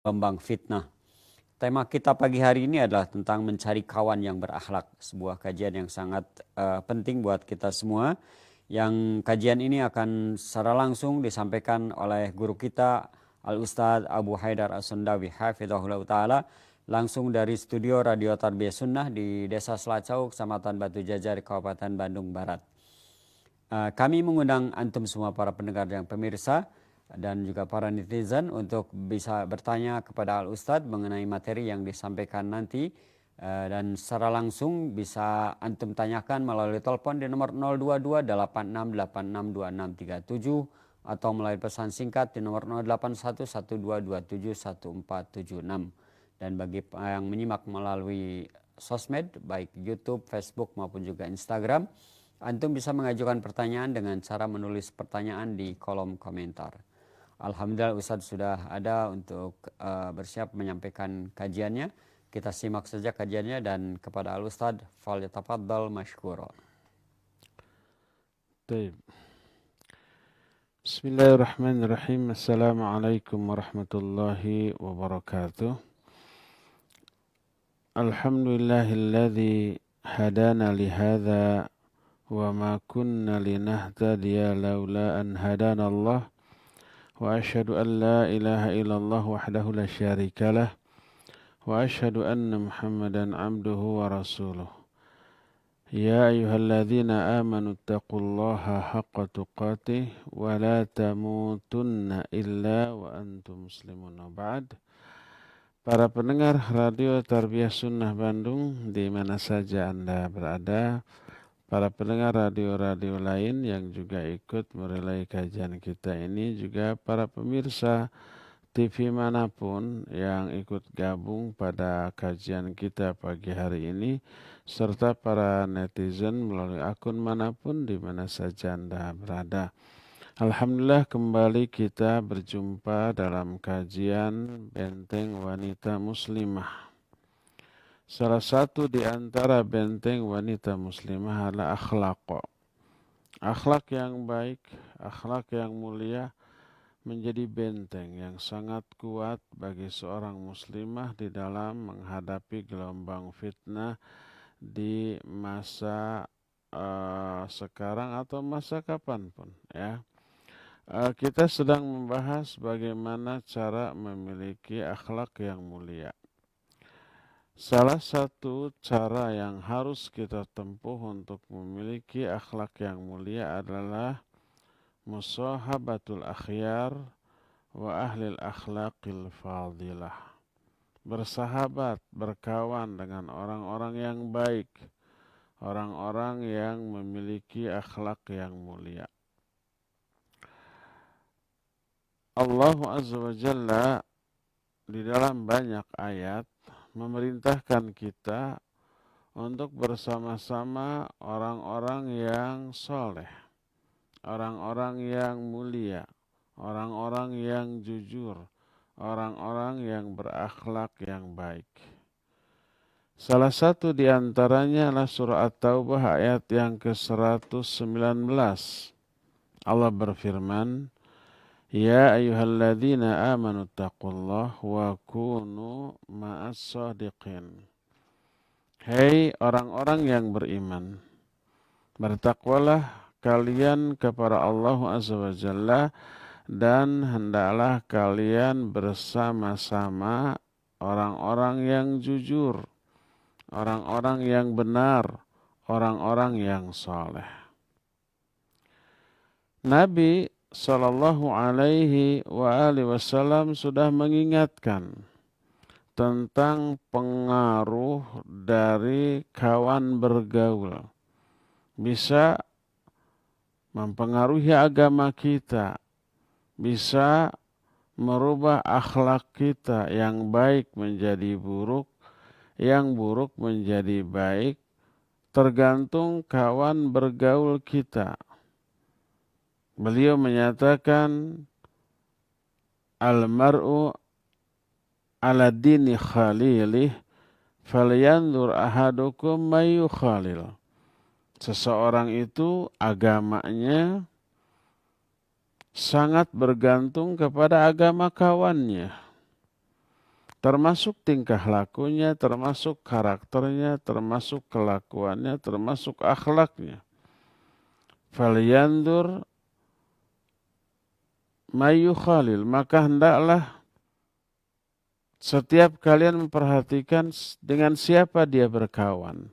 gelombang fitnah. Tema kita pagi hari ini adalah tentang mencari kawan yang berakhlak, sebuah kajian yang sangat penting buat kita semua. Yang kajian ini akan secara langsung disampaikan oleh guru kita Al-Ustadz Abu Haidar As-Sundawi hafizahullah ta'ala, langsung dari studio Radio Tarbiyah Sunnah di Desa Selacau, Kecamatan Batu Jajar, Kabupaten Bandung Barat. Kami mengundang antum semua para pendengar dan pemirsa dan juga para netizen untuk bisa bertanya kepada Al-Ustadz mengenai materi yang disampaikan nanti, dan secara langsung bisa antum tanyakan melalui telepon di nomor 02286862637 atau melalui pesan singkat di nomor 081122771476. Dan bagi yang menyimak melalui sosmed baik YouTube, Facebook maupun juga Instagram, antum bisa mengajukan pertanyaan dengan cara menulis pertanyaan di kolom komentar. Alhamdulillah Ustadz sudah ada untuk bersiap menyampaikan kajiannya. Kita simak saja kajiannya dan kepada Al-Ustadz falyatafaddal mashkura. Baik. Bismillahirrahmanirrahim. Assalamualaikum warahmatullahi wabarakatuh. Alhamdulillahilladzi hadana lihadza wa ma kunna linahtadiya laula an hadana Allah. Wa asyhadu an la ilaha illallah wahdahu la syarikalah. Wa asyhadu anna Muhammadan abduhu wa rasuluh. Ya ayyuhalladzina amanu taqullaha haqqa tuqatih wa la tamutunna illa wa antum muslimun. Ba'd. Para pendengar Radio Tarbiyah Sunnah Bandung di mana saja Anda berada, para pendengar radio-radio lain yang juga ikut merelai kajian kita ini, juga para pemirsa TV manapun yang ikut gabung pada kajian kita pagi hari ini, serta para netizen melalui akun manapun di mana saja Anda berada. Alhamdulillah kembali kita berjumpa dalam kajian Benteng Wanita Muslimah. Salah satu di antara benteng wanita muslimah adalah akhlak. Akhlak yang baik, akhlak yang mulia menjadi benteng yang sangat kuat bagi seorang muslimah di dalam menghadapi gelombang fitnah di masa sekarang atau masa kapanpun, ya. Kita sedang membahas bagaimana cara memiliki akhlak yang mulia. Salah satu cara yang harus kita tempuh untuk memiliki akhlak yang mulia adalah musahabatul akhyar wa ahlil akhlaqil fadilah. Bersahabat, berkawan dengan orang-orang yang baik, orang-orang yang memiliki akhlak yang mulia. Allah Azza wa Jalla di dalam banyak ayat memerintahkan kita untuk bersama-sama orang-orang yang soleh, orang-orang yang mulia, orang-orang yang jujur, orang-orang yang berakhlak yang baik. Salah satu di antaranya adalah surah At-Taubah ayat yang ke-119. Allah berfirman, Ya ayyuhalladzina amanu taqullah wa kunu ma'as sadiqin. Hei orang-orang yang beriman, bertakwalah kalian kepada Allah Azza wa Jalla dan hendaklah kalian bersama-sama orang-orang yang jujur, orang-orang yang benar, orang-orang yang saleh. Nabi Sallallahu alaihi wa alihi wasallam sudah mengingatkan tentang pengaruh dari kawan bergaul. Bisa mempengaruhi agama kita, bisa merubah akhlak kita yang baik menjadi buruk, yang buruk menjadi baik, tergantung kawan bergaul kita. Beliau menyatakan, Al-mar'u ala dini khalilih, falyanzur ahadukum may yukhalil. Seseorang itu agamanya sangat bergantung kepada agama kawannya. termasuk tingkah lakunya, termasuk karakternya, termasuk kelakuannya, termasuk akhlaknya. Falyandur mayu khalil, maka hendaklah setiap kalian memperhatikan dengan siapa dia berkawan.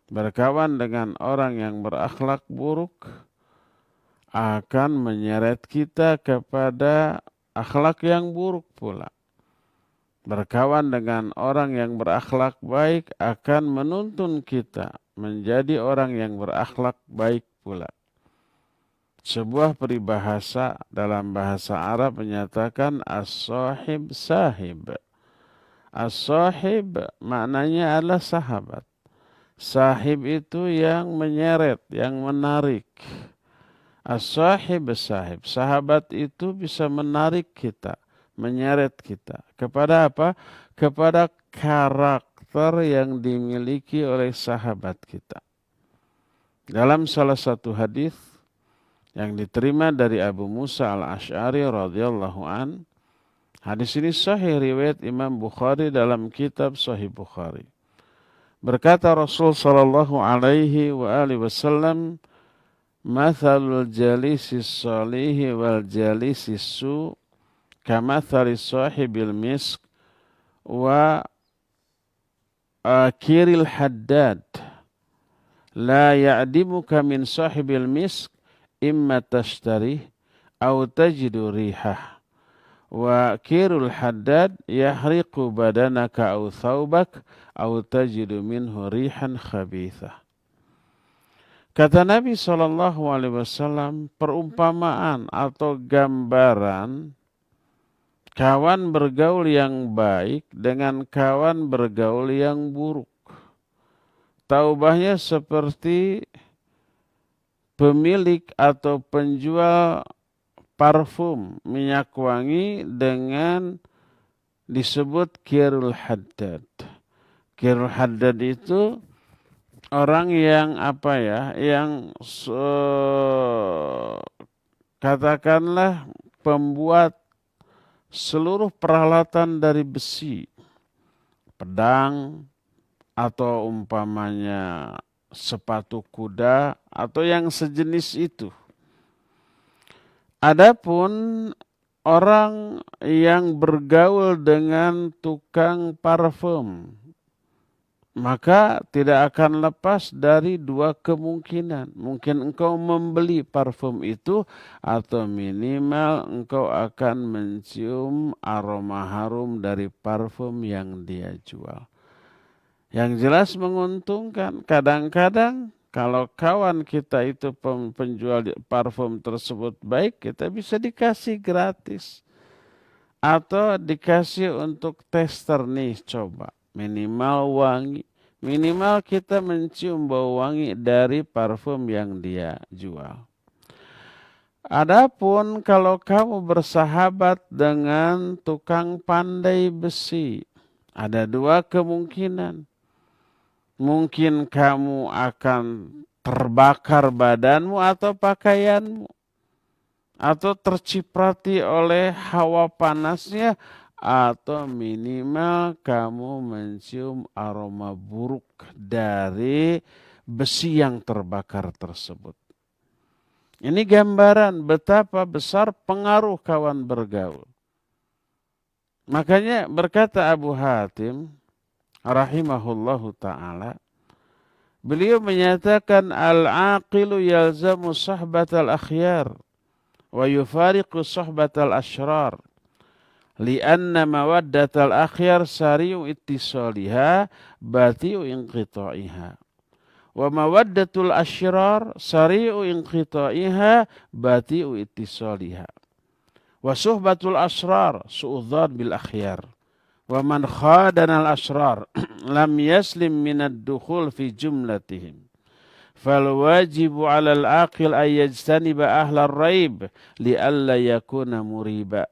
Berkawan dengan orang yang berakhlak buruk akan menyeret kita kepada akhlak yang buruk pula. Berkawan dengan orang yang berakhlak baik akan menuntun kita menjadi orang yang berakhlak baik pula. Sebuah peribahasa dalam bahasa Arab menyatakan as-sahib sahib. As-sahib maknanya adalah sahabat. Sahib itu yang menyeret, yang menarik. As-sahib sahib. Sahabat itu bisa menarik kita, menyeret kita. Kepada apa? Kepada karakter yang dimiliki oleh sahabat kita. Dalam salah satu hadis yang diterima dari Abu Musa al-Ash'ari radhiyallahu an, hadis ini sahih riwayat Imam Bukhari dalam kitab Sahih Bukhari. Berkata Rasul sallallahu alaihi wa alihi wasallam, "Mathalul jalisis salihi wal jalisis su kamathali sahibil misk wa akiril haddad. La ya'dimuka min sahibil misk imma tashtarih aw tajidu rihah. Wa kirul haddad yahriqu badanaka aw thawbak aw tajidu minhu rihan khabithah." Kata Nabi SAW, perumpamaan atau gambaran kawan bergaul yang baik dengan kawan bergaul yang buruk. Taubahnya seperti pemilik atau penjual parfum minyak wangi dengan disebut kirul haddad. Kirul haddad itu orang yang yang katakanlah pembuat seluruh peralatan dari besi, pedang, atau umpamanya sepatu kuda, atau yang sejenis itu. Adapun orang yang bergaul dengan tukang parfum, maka tidak akan lepas dari dua kemungkinan. Mungkin engkau membeli parfum itu atau minimal engkau akan mencium aroma harum dari parfum yang dia jual. Yang jelas menguntungkan. Kadang-kadang kalau kawan kita itu penjual parfum tersebut baik, kita bisa dikasih gratis. Atau dikasih untuk tester nih, coba. Minimal wangi. Minimal kita mencium bau wangi dari parfum yang dia jual. Adapun kalau kamu bersahabat dengan tukang pandai besi, ada dua kemungkinan. Mungkin kamu akan terbakar badanmu atau pakaianmu, atau terciprati oleh hawa panasnya, atau minimal kamu mencium aroma buruk dari besi yang terbakar tersebut. Ini gambaran betapa besar pengaruh kawan bergaul. Makanya berkata Abu Hatim rahimahullahu ta'ala, beliau menyatakan al-aqilu yalzamu sahbatal akhyar wa yufariqu sahbatal ashrar. Lianna mawaddatal akhyar sari'u ittisaliha bati'u inqita'iha. Wa mawaddatul asyrar sari'u inqita'iha bati'u ittisaliha. Wa suhbatul asrar su'udhan bil akhyar. Wa man khadana al asrar lam yaslim minad dukhul fi jumlatihim. Falwajibu 'alal aqil ay yajtaniba ahlar raib li'alla yakuna muriba.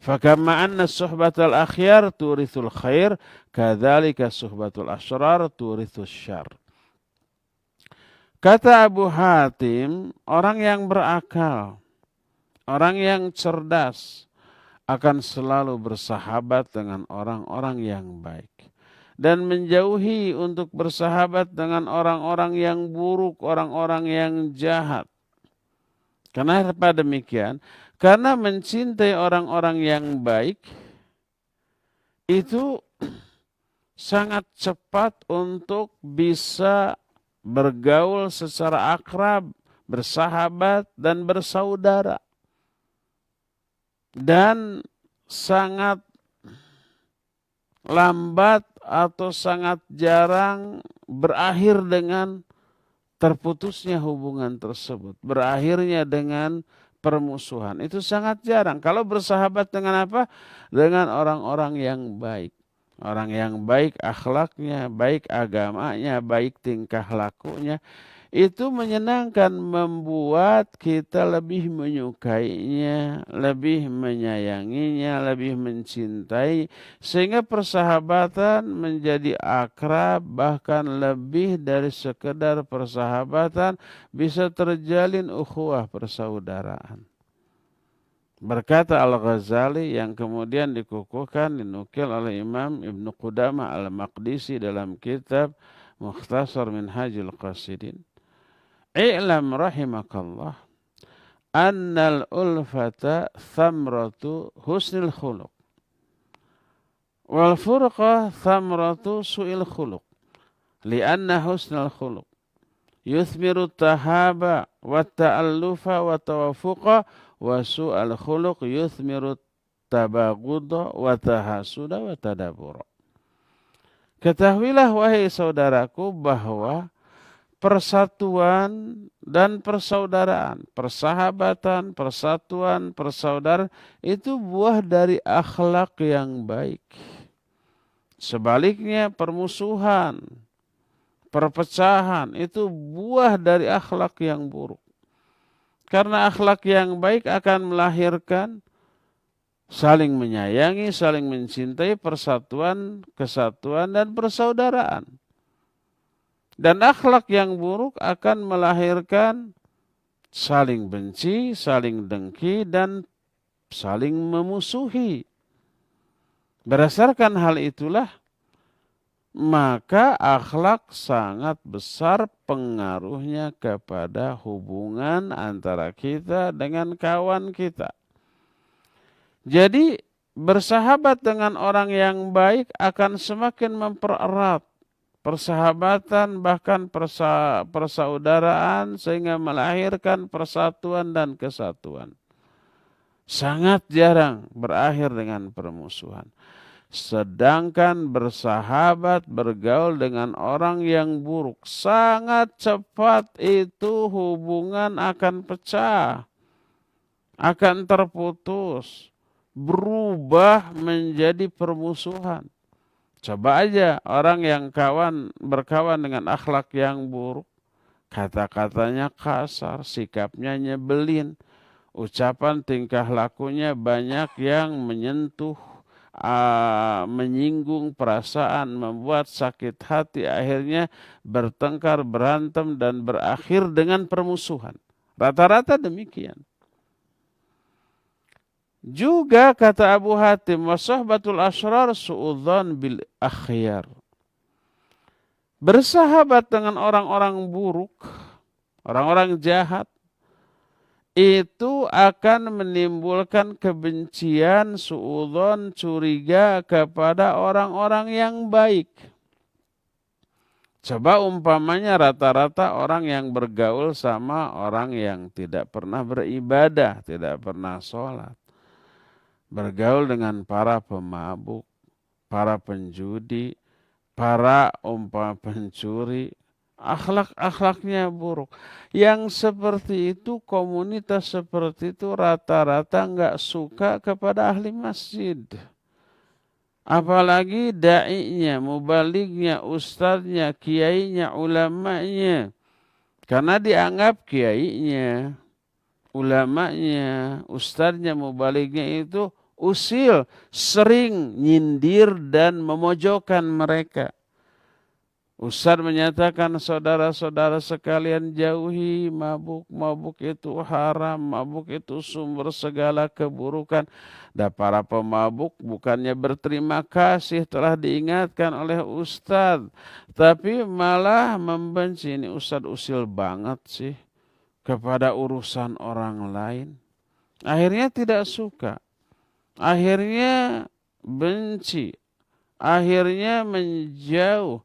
Fakama anna suhbatal akhyar turithul khair, kadzalika suhbatul asyrar turithus syarr. Kata Abu Hatim, orang yang berakal, orang yang cerdas, akan selalu bersahabat dengan orang-orang yang baik. Dan menjauhi untuk bersahabat dengan orang-orang yang buruk, orang-orang yang jahat. Kenapa demikian? Karena mencintai orang-orang yang baik itu sangat cepat untuk bisa bergaul secara akrab, bersahabat, dan bersaudara. Dan sangat lambat atau sangat jarang berakhir dengan terputusnya hubungan tersebut. Berakhirnya dengan permusuhan. Itu sangat jarang. Kalau bersahabat dengan apa? Dengan orang-orang yang baik. Orang yang baik akhlaknya, baik agamanya, baik tingkah lakunya. Itu menyenangkan, membuat kita lebih menyukainya, lebih menyayanginya, lebih mencintai. Sehingga persahabatan menjadi akrab, bahkan lebih dari sekedar persahabatan, bisa terjalin ukhuwah persaudaraan. Berkata Al-Ghazali yang kemudian dikukuhkan, dinukil oleh Imam Ibn Qudamah Al-Maqdisi dalam kitab Mukhtasar Minhajul Qasidin. I'lam rahimakallah annal ulfata thamratu husnil khuluq wal furqa thamratu su'il khuluq lianna husnal khuluq yuthmiru tahaba wa ta'allufa wa tawafuqa wa su'al khuluq yuthmiru tabaguda wa tahasuda wa tadabura. Ketahuilah wahai saudaraku bahwa persatuan dan persaudaraan, persahabatan, persatuan, persaudaraan itu buah dari akhlak yang baik. Sebaliknya permusuhan, perpecahan itu buah dari akhlak yang buruk. Karena akhlak yang baik akan melahirkan saling menyayangi, saling mencintai, persatuan, kesatuan, dan persaudaraan. Dan akhlak yang buruk akan melahirkan saling benci, saling dengki, dan saling memusuhi. Berdasarkan hal itulah, maka akhlak sangat besar pengaruhnya kepada hubungan antara kita dengan kawan kita. Jadi bersahabat dengan orang yang baik akan semakin mempererat persahabatan, bahkan persaudaraan, sehingga melahirkan persatuan dan kesatuan. Sangat jarang berakhir dengan permusuhan. Sedangkan bersahabat, bergaul dengan orang yang buruk, sangat cepat itu hubungan akan pecah, akan terputus, berubah menjadi permusuhan. Coba aja orang yang berkawan dengan akhlak yang buruk, kata-katanya kasar, sikapnya nyebelin, ucapan tingkah lakunya banyak yang menyentuh, menyinggung perasaan, membuat sakit hati, akhirnya bertengkar, berantem, dan berakhir dengan permusuhan. Rata-rata demikian. Juga kata Abu Hatim, wasahbatul asrar su'udzan bil akhyar. Bersahabat dengan orang-orang buruk, orang-orang jahat, itu akan menimbulkan kebencian, su'udzon, curiga kepada orang-orang yang baik. Coba umpamanya rata-rata orang yang bergaul sama orang yang tidak pernah beribadah, tidak pernah sholat. Bergaul dengan para pemabuk, para penjudi, para pencuri, akhlak-akhlaknya buruk. Yang seperti itu, komunitas seperti itu rata-rata nggak suka kepada ahli masjid. Apalagi da'inya, mubalignya, ustadznya, kiainya, ulamanya. Karena dianggap kiainya, ulamanya, ustadznya, mubalignya itu usil, sering nyindir dan memojokkan mereka. Ustaz menyatakan saudara-saudara sekalian jauhi mabuk. Mabuk itu haram, mabuk itu sumber segala keburukan. Dan para pemabuk bukannya berterima kasih telah diingatkan oleh Ustaz. Tapi malah membenci. Ini Ustaz usil banget sih kepada urusan orang lain. Akhirnya tidak suka. Akhirnya benci. Akhirnya menjauh.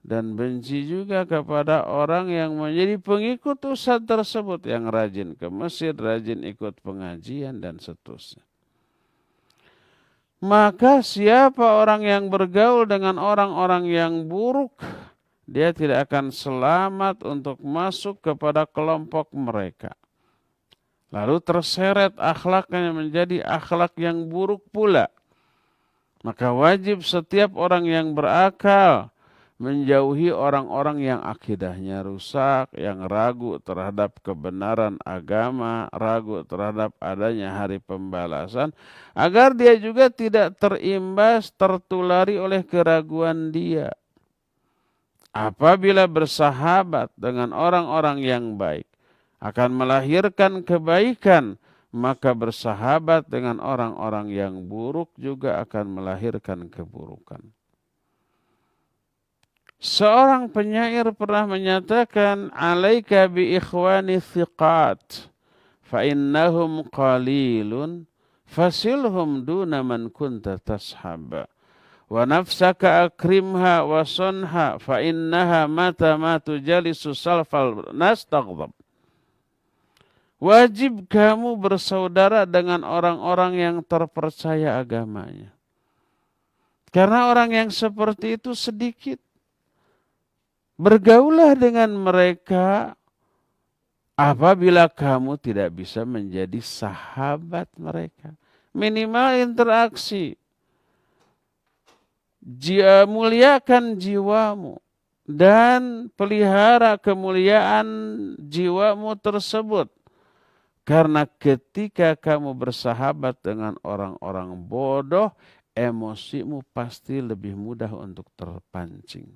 Dan benci juga kepada orang yang menjadi pengikut ustadz tersebut. Yang rajin ke masjid, rajin ikut pengajian dan seterusnya. Maka siapa orang yang bergaul dengan orang-orang yang buruk, dia tidak akan selamat untuk masuk kepada kelompok mereka. Lalu terseret akhlaknya menjadi akhlak yang buruk pula. Maka wajib setiap orang yang berakal menjauhi orang-orang yang akidahnya rusak, yang ragu terhadap kebenaran agama, ragu terhadap adanya hari pembalasan, agar dia juga tidak terimbas, tertulari oleh keraguan dia. Apabila bersahabat dengan orang-orang yang baik, akan melahirkan kebaikan, maka bersahabat dengan orang-orang yang buruk juga akan melahirkan keburukan. Seorang penyair pernah menyatakan, "Alaika bi ikhwani thiqat, fa innahum qalilun, fasilhum duna man kunta tashab. Wa nafsaka akrimha wa sunha, fa innaha mata ma tujalisu salfal nas taghdab." Wajib kamu bersaudara dengan orang-orang yang terpercaya agamanya. Karena orang yang seperti itu sedikit. Bergaulah dengan mereka apabila kamu tidak bisa menjadi sahabat mereka. Minimal interaksi. Muliakan jiwamu dan pelihara kemuliaan jiwamu tersebut. Karena ketika kamu bersahabat dengan orang-orang bodoh, emosimu pasti lebih mudah untuk terpancing.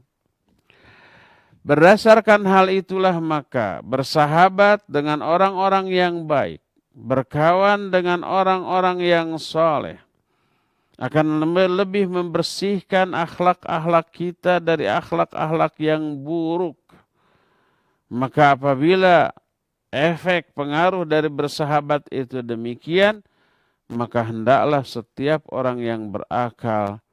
Berdasarkan hal itulah maka bersahabat dengan orang-orang yang baik, berkawan dengan orang-orang yang soleh, akan lebih membersihkan akhlak-akhlak kita dari akhlak-akhlak yang buruk. Maka apabila efek pengaruh dari bersahabat itu demikian, maka hendaklah setiap orang yang berakal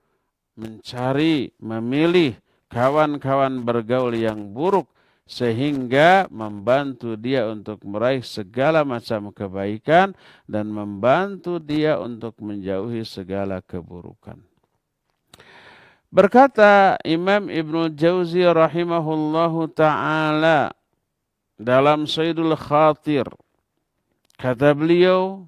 mencari, memilih kawan-kawan bergaul yang buruk sehingga membantu dia untuk meraih segala macam kebaikan dan membantu dia untuk menjauhi segala keburukan. Berkata Imam Ibnul Jauzi rahimahullahu ta'ala dalam Sayyidul Khatir, kata beliau,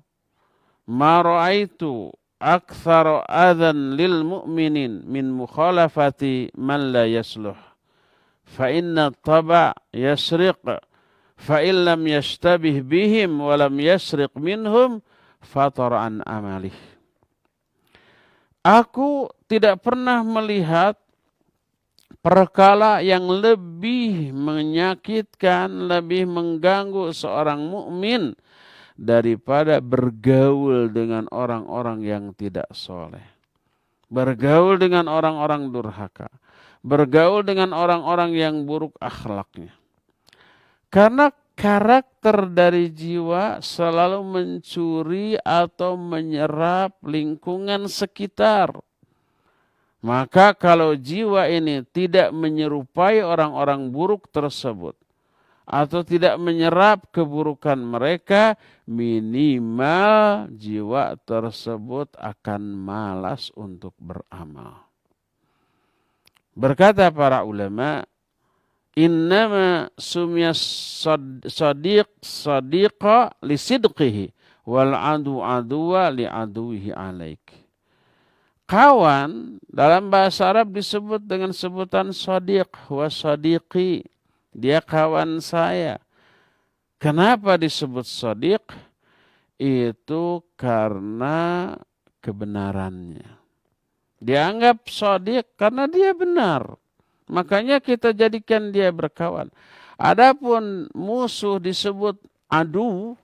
"Ma ra'aitu akthar adhan lil mu'minin min mukhalafati man la yasluh. Fa inna taba' yasriq. Fa illam yashtabih bihim wa lam yasriq minhum fatar an amalih." Aku tidak pernah melihat perkala yang lebih menyakitkan, lebih mengganggu seorang mukmin daripada bergaul dengan orang-orang yang tidak soleh. Bergaul dengan orang-orang durhaka. Bergaul dengan orang-orang yang buruk akhlaknya. Karena karakter dari jiwa selalu mencuri atau menyerap lingkungan sekitar. Maka kalau jiwa ini tidak menyerupai orang-orang buruk tersebut, atau tidak menyerap keburukan mereka, minimal jiwa tersebut akan malas untuk beramal. Berkata para ulama, "Innama sumya sadiqa li sidqihi wal adu aduwa li aduwihi alaik." Kawan dalam bahasa Arab disebut dengan sebutan sadiq wa sadiqi. Dia kawan saya. Kenapa disebut sadiq? Itu karena kebenarannya. Dianggap sadiq karena dia benar. Makanya kita jadikan dia berkawan. Adapun musuh disebut adu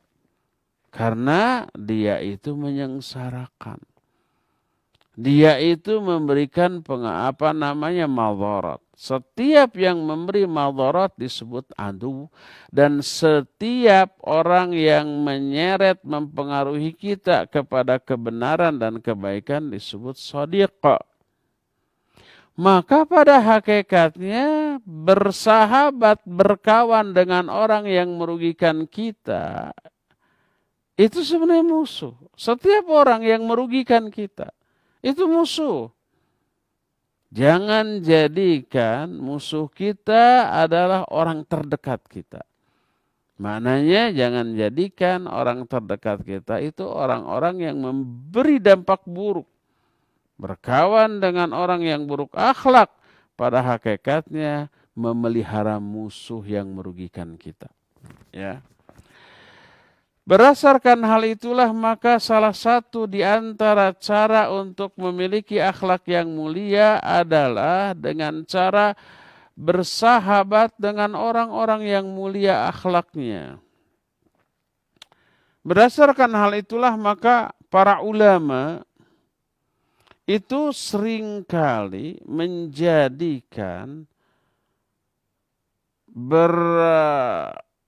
karena dia itu menyengsarakan. Dia itu memberikan madarat. Setiap yang memberi madarat disebut adu. Dan setiap orang yang menyeret mempengaruhi kita kepada kebenaran dan kebaikan disebut shadiq. Maka pada hakikatnya bersahabat, berkawan dengan orang yang merugikan kita, itu sebenarnya musuh. Setiap orang yang merugikan kita, itu musuh. Jangan jadikan musuh kita adalah orang terdekat kita. Maknanya jangan jadikan orang terdekat kita itu orang-orang yang memberi dampak buruk. Berkawan dengan orang yang buruk akhlak pada hakikatnya memelihara musuh yang merugikan kita. Ya. Berdasarkan hal itulah maka salah satu di antara cara untuk memiliki akhlak yang mulia adalah dengan cara bersahabat dengan orang-orang yang mulia akhlaknya. Berdasarkan hal itulah maka para ulama itu seringkali menjadikan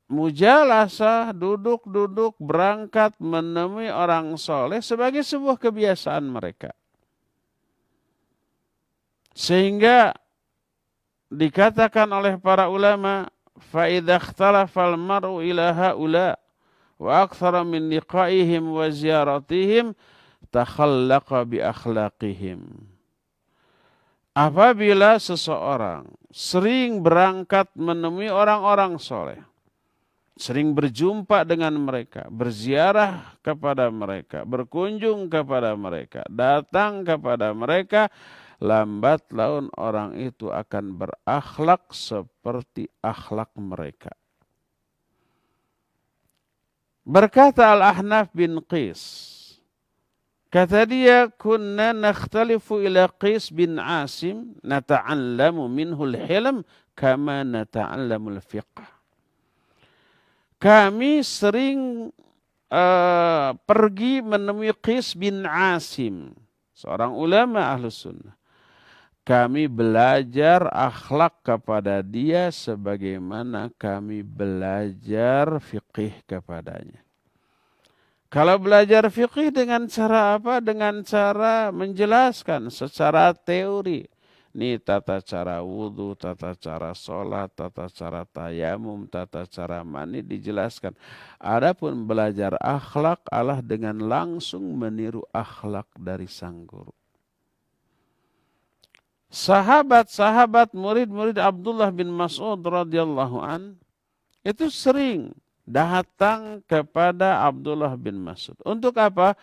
mujalasah, duduk-duduk, berangkat menemui orang soleh sebagai sebuah kebiasaan mereka. Sehingga dikatakan oleh para ulama, فَإِذَا اخْتَلَفَ الْمَرْءُ إِلَى هَؤُلَاءِ وَأَكْثَرَ مِنْ لِقَائِهِمْ وَزِيَارَتِهِمْ takhallaqa bi akhlaqihim. Apabila seseorang sering berangkat menemui orang-orang soleh, sering berjumpa dengan mereka, berziarah kepada mereka, berkunjung kepada mereka, datang kepada mereka, lambat laun orang itu akan berakhlak seperti akhlak mereka. Berkata Al-Ahnaf bin Qis, kata dia, kunna nakhtalifu ila Qis bin Asim, nata'allamu minhul hilm, kama nata'allamul fiqh. Kami sering pergi menemui Qis bin Asim, seorang ulama Ahlus Sunnah. Kami belajar akhlak kepada dia sebagaimana kami belajar fiqih kepadanya. Kalau belajar fikih dengan cara apa? Dengan cara menjelaskan secara teori. Ini tata cara wudhu, tata cara sholat, tata cara tayamum, tata cara mandi dijelaskan. Adapun belajar akhlak adalah dengan langsung meniru akhlak dari sang guru. Sahabat-sahabat murid-murid Abdullah bin Mas'ud radhiyallahu an itu sering datang kepada Abdullah bin Mas'ud. Untuk apa?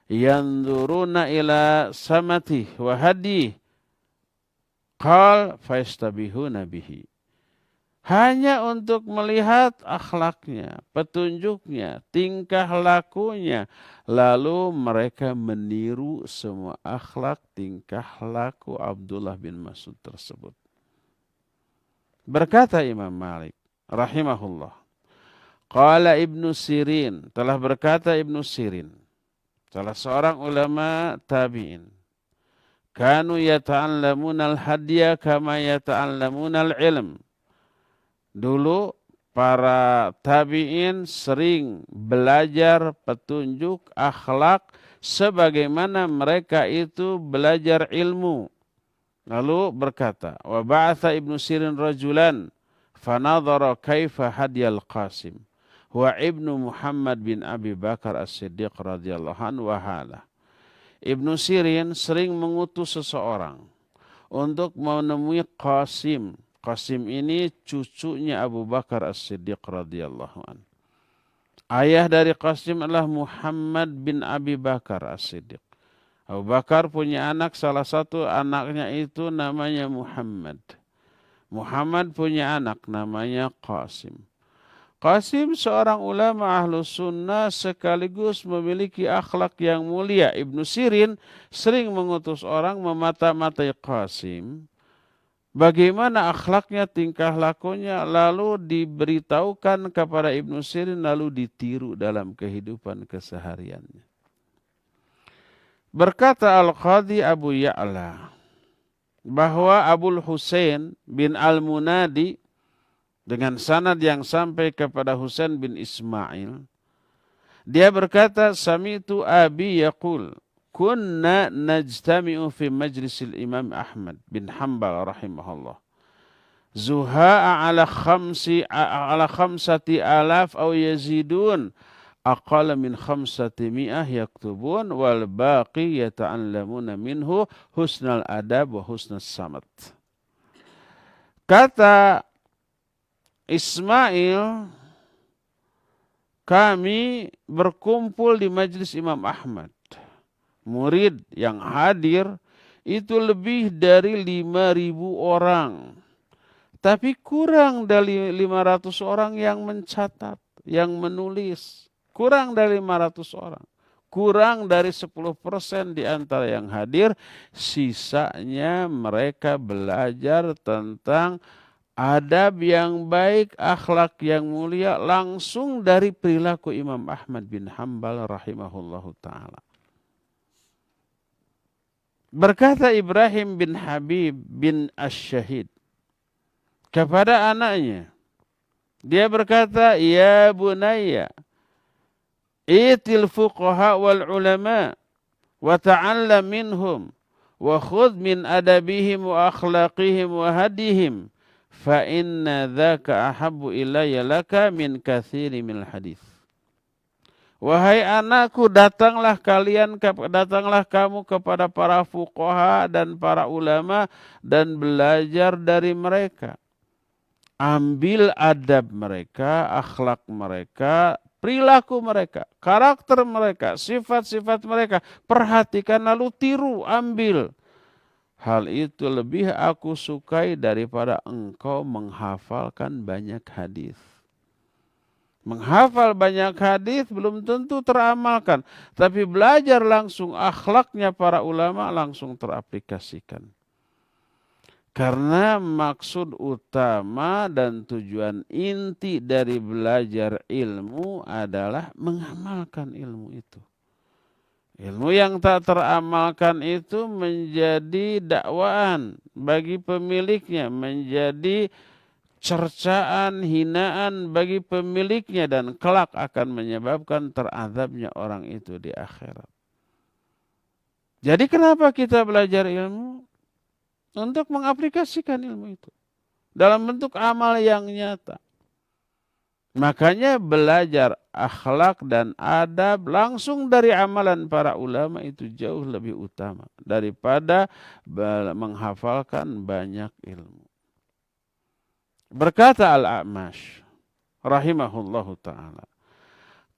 Yanzuruna ila samatih wa hadih. Qal faistabihuna bihi. Hanya untuk melihat akhlaknya, petunjuknya, tingkah lakunya. Lalu mereka meniru semua akhlak, tingkah laku Abdullah bin Mas'ud tersebut. Berkata Imam Malik rahimahullah, qala Ibnu Sirin, telah berkata Ibnu Sirin, salah seorang ulama tabi'in, kanu yata'allamuna al-hadya kama yata'allamuna al-ilm. Dulu para tabi'in sering belajar petunjuk akhlak sebagaimana mereka itu belajar ilmu. Lalu berkata, wa ba'atha Ibnu Sirin rajulan fanadhara kaifa hadiyal Qasim wa Ibnu Muhammad bin Abi Bakar As-Siddiq radhiyallahu anhu wa hala. Ibnu Sirin sering mengutus seseorang untuk menemui Qasim. Qasim ini cucunya Abu Bakar As-Siddiq radhiyallahu anhu. Ayah dari Qasim adalah Muhammad bin Abi Bakar As-Siddiq. Abu Bakar punya anak, salah satu anaknya itu namanya Muhammad. Muhammad punya anak namanya Qasim. Qasim seorang ulama Ahlus Sunnah sekaligus memiliki akhlak yang mulia. Ibnu Sirin sering mengutus orang memata-matai Qasim bagaimana akhlaknya, tingkah lakunya, lalu diberitahukan kepada Ibnu Sirin, lalu ditiru dalam kehidupan kesehariannya. Berkata Al-Qadhi Abu Ya'la bahwa Abul Husain bin Al-Munadi dengan sanad yang sampai kepada Husain bin Ismail, dia berkata, sami'tu abi yaqul, kunna najtami'u fi majlisil Imam Ahmad bin Hanbal rahimahullah. Zuha'a ala khamsati alaf aw yazidun aqala min khamsati mi'ah yaktubun wal baqi yata'allamuna minhu husnal adab wa husnal samat. Kata Ismail, kami berkumpul di majlis Imam Ahmad. Murid yang hadir itu lebih dari 5.000 orang. Tapi kurang dari 500 orang yang mencatat, yang menulis. Kurang dari 500 orang. Kurang dari 10% di antara yang hadir. Sisanya mereka belajar tentang adab yang baik, akhlak yang mulia langsung dari perilaku Imam Ahmad bin Hanbal rahimahullahu ta'ala. Berkata Ibrahim bin Habib bin Ash-Shahid kepada anaknya, dia berkata, ya bunayya, itil fuqaha wal ulama wa ta'allam minhum wa khudh min adabihim wa akhlaqihim wa hadihim fa inna dzaka ahabbu ilayya laka min katsiri minal hadis. Wahai anakku, datanglah kamu kepada para fuqaha dan para ulama dan belajar dari mereka. Ambil adab mereka, akhlak mereka, perilaku mereka, karakter mereka, sifat-sifat mereka. Perhatikan lalu tiru, ambil. Hal itu lebih aku sukai daripada engkau menghafalkan banyak hadis. Menghafal banyak hadis belum tentu teramalkan, tapi belajar langsung akhlaknya para ulama langsung teraplikasikan. Karena maksud utama dan tujuan inti dari belajar ilmu adalah mengamalkan ilmu itu. Ilmu yang tak teramalkan itu menjadi dakwaan bagi pemiliknya, menjadi cercaan, hinaan bagi pemiliknya, dan kelak akan menyebabkan terazabnya orang itu di akhirat. Jadi kenapa kita belajar ilmu? Untuk mengaplikasikan ilmu itu dalam bentuk amal yang nyata. Makanya belajar akhlak dan adab langsung dari amalan para ulama itu jauh lebih utama daripada menghafalkan banyak ilmu. Berkata Al-A'mash rahimahullahu ta'ala,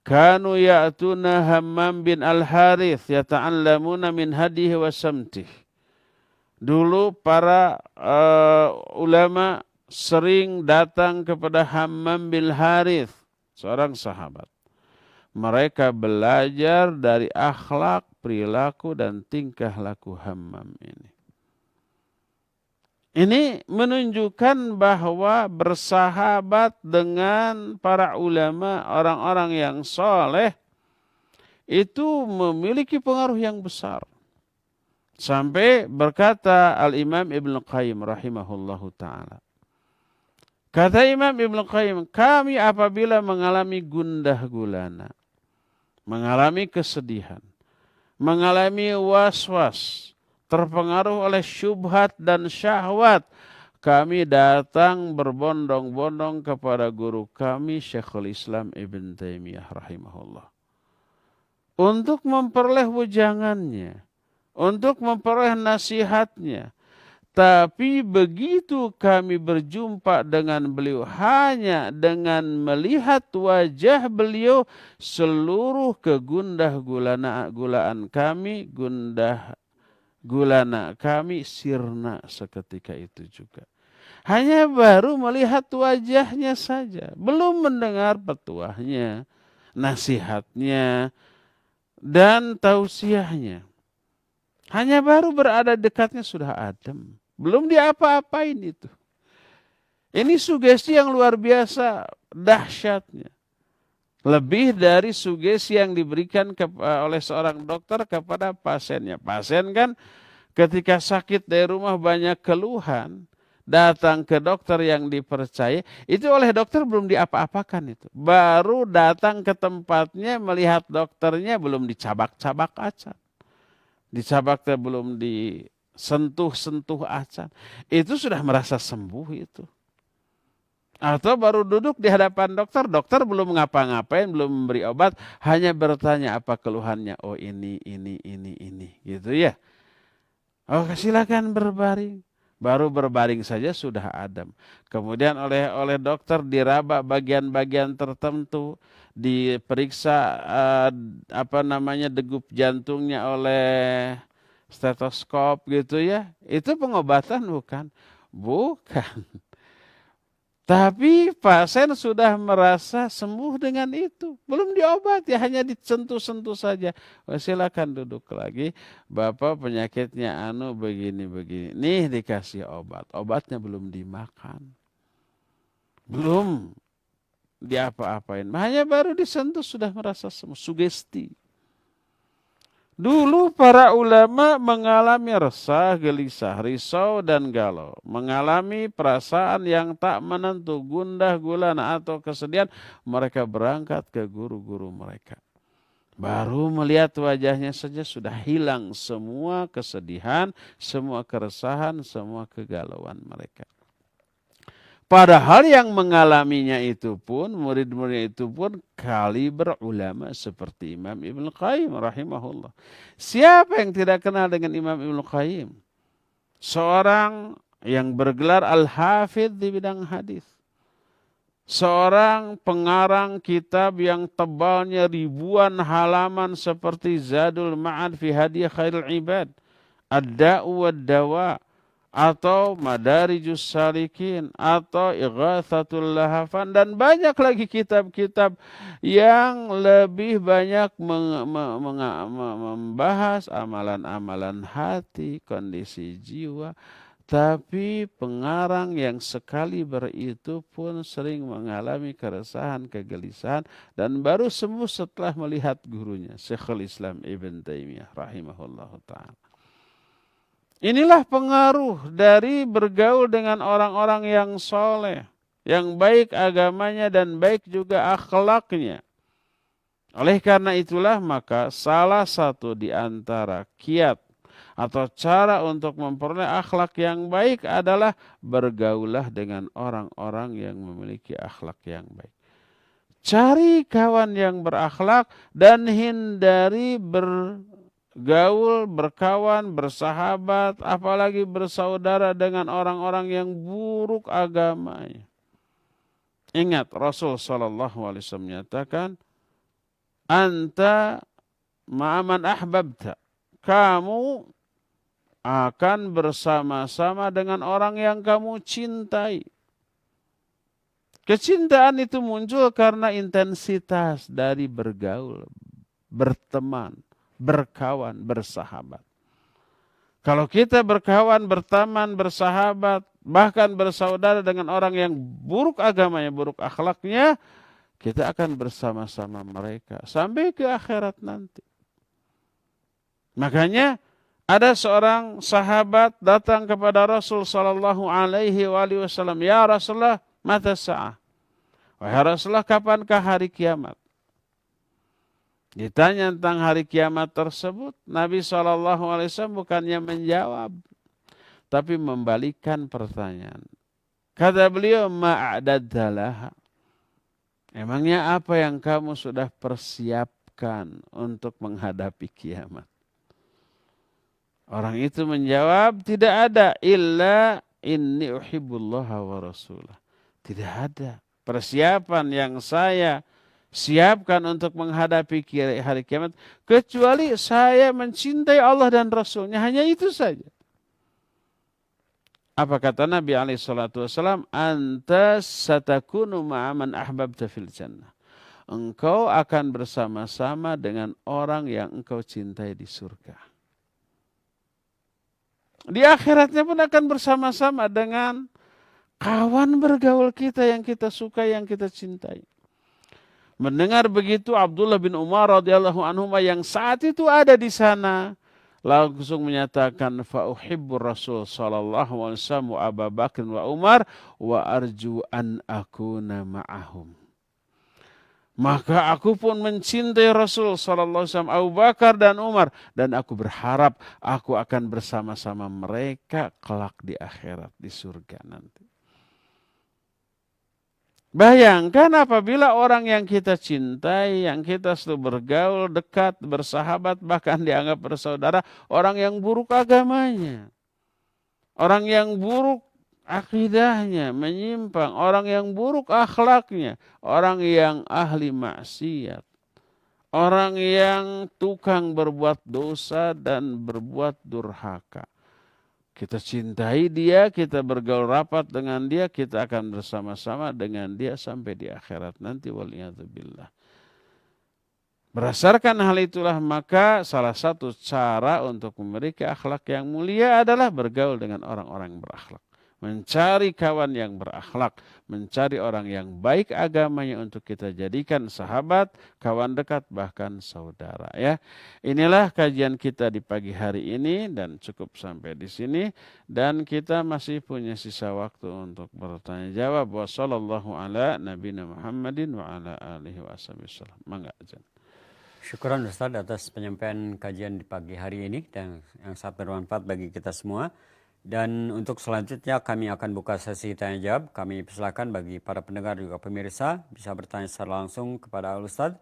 kanu ya'tuna Hammam bin Al-Harith yata'allamuna min hadihi wa samtih. Dulu para ulama sering datang kepada Hammam bin Harith, seorang sahabat. Mereka belajar dari akhlak, perilaku, dan tingkah laku Hammam ini. Ini menunjukkan bahwa bersahabat dengan para ulama, orang-orang yang soleh, itu memiliki pengaruh yang besar. Sampai berkata Al-Imam Ibn Qayyim rahimahullahu ta'ala. Kata Imam Ibn Qayyim, kami apabila mengalami gundah gulana, mengalami kesedihan, mengalami was-was, terpengaruh oleh syubhat dan syahwat, kami datang berbondong-bondong kepada guru kami Syekhul Islam Ibn Taimiyah rahimahullah untuk memperoleh wejangannya, untuk memperoleh nasihatnya. Tapi begitu kami berjumpa dengan beliau, hanya dengan melihat wajah beliau, seluruh kegundah gulaan kami, gulana kami sirna seketika itu juga. Hanya baru melihat wajahnya saja, belum mendengar petuahnya, nasihatnya, dan tausiahnya. Hanya baru berada dekatnya sudah adem. Belum diapa-apain itu. Ini sugesti yang luar biasa dahsyatnya. Lebih dari sugesti yang diberikan oleh seorang dokter kepada pasiennya. Pasien kan ketika sakit dari rumah banyak keluhan, datang ke dokter yang dipercaya, itu oleh dokter belum diapa-apakan itu. Baru datang ke tempatnya melihat dokternya belum dicabak-cabak acan. Dicabak belum disentuh-sentuh acan. Itu sudah merasa sembuh itu. Atau baru duduk di hadapan dokter, dokter belum ngapa-ngapain, belum memberi obat, hanya bertanya apa keluhannya. Oh ini, gitu ya. Oh silakan berbaring. Baru berbaring saja sudah adem. Kemudian oleh dokter diraba bagian-bagian tertentu, diperiksa degup jantungnya oleh stetoskop gitu ya. Itu pengobatan bukan? Bukan. Tapi pasien sudah merasa sembuh dengan itu. Belum diobati, hanya disentuh-sentuh saja. Oh, silakan duduk lagi. Bapak penyakitnya begini-begini. Nih dikasih obat. Obatnya belum dimakan. Belum diapa-apain. Hanya baru disentuh sudah merasa sembuh. Sugesti. Dulu para ulama mengalami resah, gelisah, risau, dan galau. Mengalami perasaan yang tak menentu, gundah gulana atau kesedihan. Mereka berangkat ke guru-guru mereka. Baru melihat wajahnya saja sudah hilang semua kesedihan, semua keresahan, semua kegalauan mereka. Padahal yang mengalaminya itu pun, murid-murid itu pun kaliber ulama seperti Imam Ibnu Qayyim rahimahullah. Siapa yang tidak kenal dengan Imam Ibnu Qayyim? Seorang yang bergelar Al-Hafidh di bidang hadis. Seorang pengarang kitab yang tebalnya ribuan halaman seperti Zadul Ma'ad fi Hadi Khairul Ibad, Ad-Da'u wad-Dawa, atau Madarijus Salikin, atau Ighathatul Lahafan, dan banyak lagi kitab-kitab yang lebih banyak membahas amalan-amalan hati, kondisi jiwa. Tapi pengarang yang sekali itu pun sering mengalami keresahan, kegelisahan, dan baru sembuh setelah melihat gurunya, Syekhul Islam Ibn Taimiyah rahimahullah ta'ala. Inilah pengaruh dari bergaul dengan orang-orang yang soleh, yang baik agamanya dan baik juga akhlaknya. Oleh karena itulah maka salah satu di antara kiat atau cara untuk memperoleh akhlak yang baik adalah bergaulah dengan orang-orang yang memiliki akhlak yang baik. Cari kawan yang berakhlak dan hindari gaul, berkawan, bersahabat, apalagi bersaudara dengan orang-orang yang buruk agamanya. Ingat Rasul SAW menyatakan, Anta ma'aman ahbabta. Kamu akan bersama-sama dengan orang yang kamu cintai. Kecintaan itu muncul karena intensitas dari bergaul, berteman, berkawan, bersahabat. Kalau kita berkawan, berteman, bersahabat, bahkan bersaudara dengan orang yang buruk agamanya, buruk akhlaknya, kita akan bersama-sama mereka sampai ke akhirat nanti. Makanya ada seorang sahabat datang kepada Rasul sallallahu alaihi wasallam, "Ya Rasulullah, mata sa'ah?" Wahai Rasulullah, kapankah hari kiamat? Ditanya tentang hari kiamat tersebut, Nabi SAW bukannya menjawab, tapi membalikkan pertanyaan. Kata beliau, ma'adaddalah. Emangnya apa yang kamu sudah persiapkan untuk menghadapi kiamat? Orang itu menjawab, tidak ada. Illa inni uhibbullaha wa rasulah. Tidak ada persiapan yang saya siapkan untuk menghadapi hari kiamat, kecuali saya mencintai Allah dan Rasulnya. Hanya itu saja. Apa kata Nabi SAW? Anta satakunu ma'aman ahbabta fil jannah. Engkau akan bersama-sama dengan orang yang engkau cintai di surga. Di akhiratnya pun akan bersama-sama dengan kawan bergaul kita yang kita suka, yang kita cintai. Mendengar begitu Abdullah bin Umar radhiyallahu anhu yang saat itu ada di sana langsung menyatakan fa uhibbur Rasul sallallahu alaihi wasallam wa Abu Bakar wa Umar wa arju an akuna ma'ahum. Maka aku pun mencintai Rasul sallallahu alaihi wasallam, Abu Bakar dan Umar, dan aku berharap aku akan bersama-sama mereka kelak di akhirat, di surga nanti. Bayangkan apabila orang yang kita cintai, yang kita selalu bergaul, dekat, bersahabat, bahkan dianggap bersaudara, orang yang buruk agamanya, orang yang buruk akidahnya, menyimpang, orang yang buruk akhlaknya, orang yang ahli maksiat, orang yang tukang berbuat dosa dan berbuat durhaka. Kita cintai dia, kita bergaul rapat dengan dia, kita akan bersama-sama dengan dia sampai di akhirat nanti, waliyadzubillah. Berdasarkan hal itulah maka salah satu cara untuk memiliki akhlak yang mulia adalah bergaul dengan orang-orang yang berakhlak. Mencari kawan yang berakhlak, mencari orang yang baik agamanya untuk kita jadikan sahabat, kawan dekat, bahkan saudara. Ya, inilah kajian kita di pagi hari ini dan cukup sampai di sini. Dan kita masih punya sisa waktu untuk bertanya jawab. Wassallallahu ala nabiyina Muhammadin wa ala alihi wasallam. Mangga aja. Syukuran Ustaz atas penyampaian kajian di pagi hari ini dan yang sangat bermanfaat bagi kita semua. Dan untuk selanjutnya kami akan buka sesi tanya jawab. Kami persilakan bagi para pendengar juga pemirsa bisa bertanya secara langsung kepada Al-Ustaz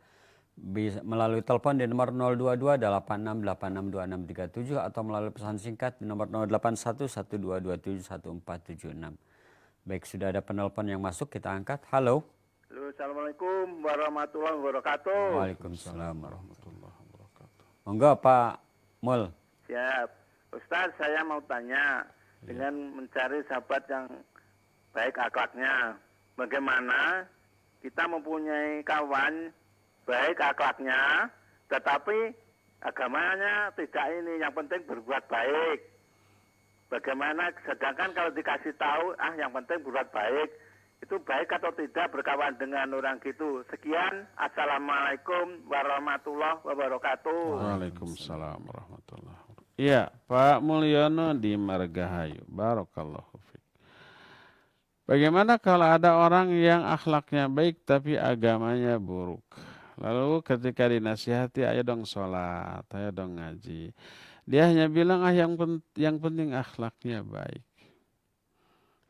melalui telepon di nomor 022 86862637 atau melalui pesan singkat di nomor 081 122271476. Baik, sudah ada penelpon yang masuk, kita angkat. Halo. Halo, Assalamualaikum warahmatullahi wabarakatuh. Waalaikumsalam warahmatullahi wabarakatuh. Monggo Pak Mul. Siap. Ustaz, saya mau tanya dengan mencari sahabat yang baik akhlaknya. Bagaimana kita mempunyai kawan baik akhlaknya, tetapi agamanya tidak ini, yang penting berbuat baik. Bagaimana, sedangkan kalau dikasih tahu, yang penting berbuat baik, itu baik atau tidak berkawan dengan orang gitu. Sekian, Assalamualaikum warahmatullahi wabarakatuh. Waalaikumsalam warahmatullahi wabarakatuh. Iya, Pak Mulyono di Margahayu. Barakallahu fiik. Bagaimana kalau ada orang yang akhlaknya baik tapi agamanya buruk? Lalu ketika dinasihati, ayo dong sholat, ayo dong ngaji. Dia hanya bilang, yang penting akhlaknya baik.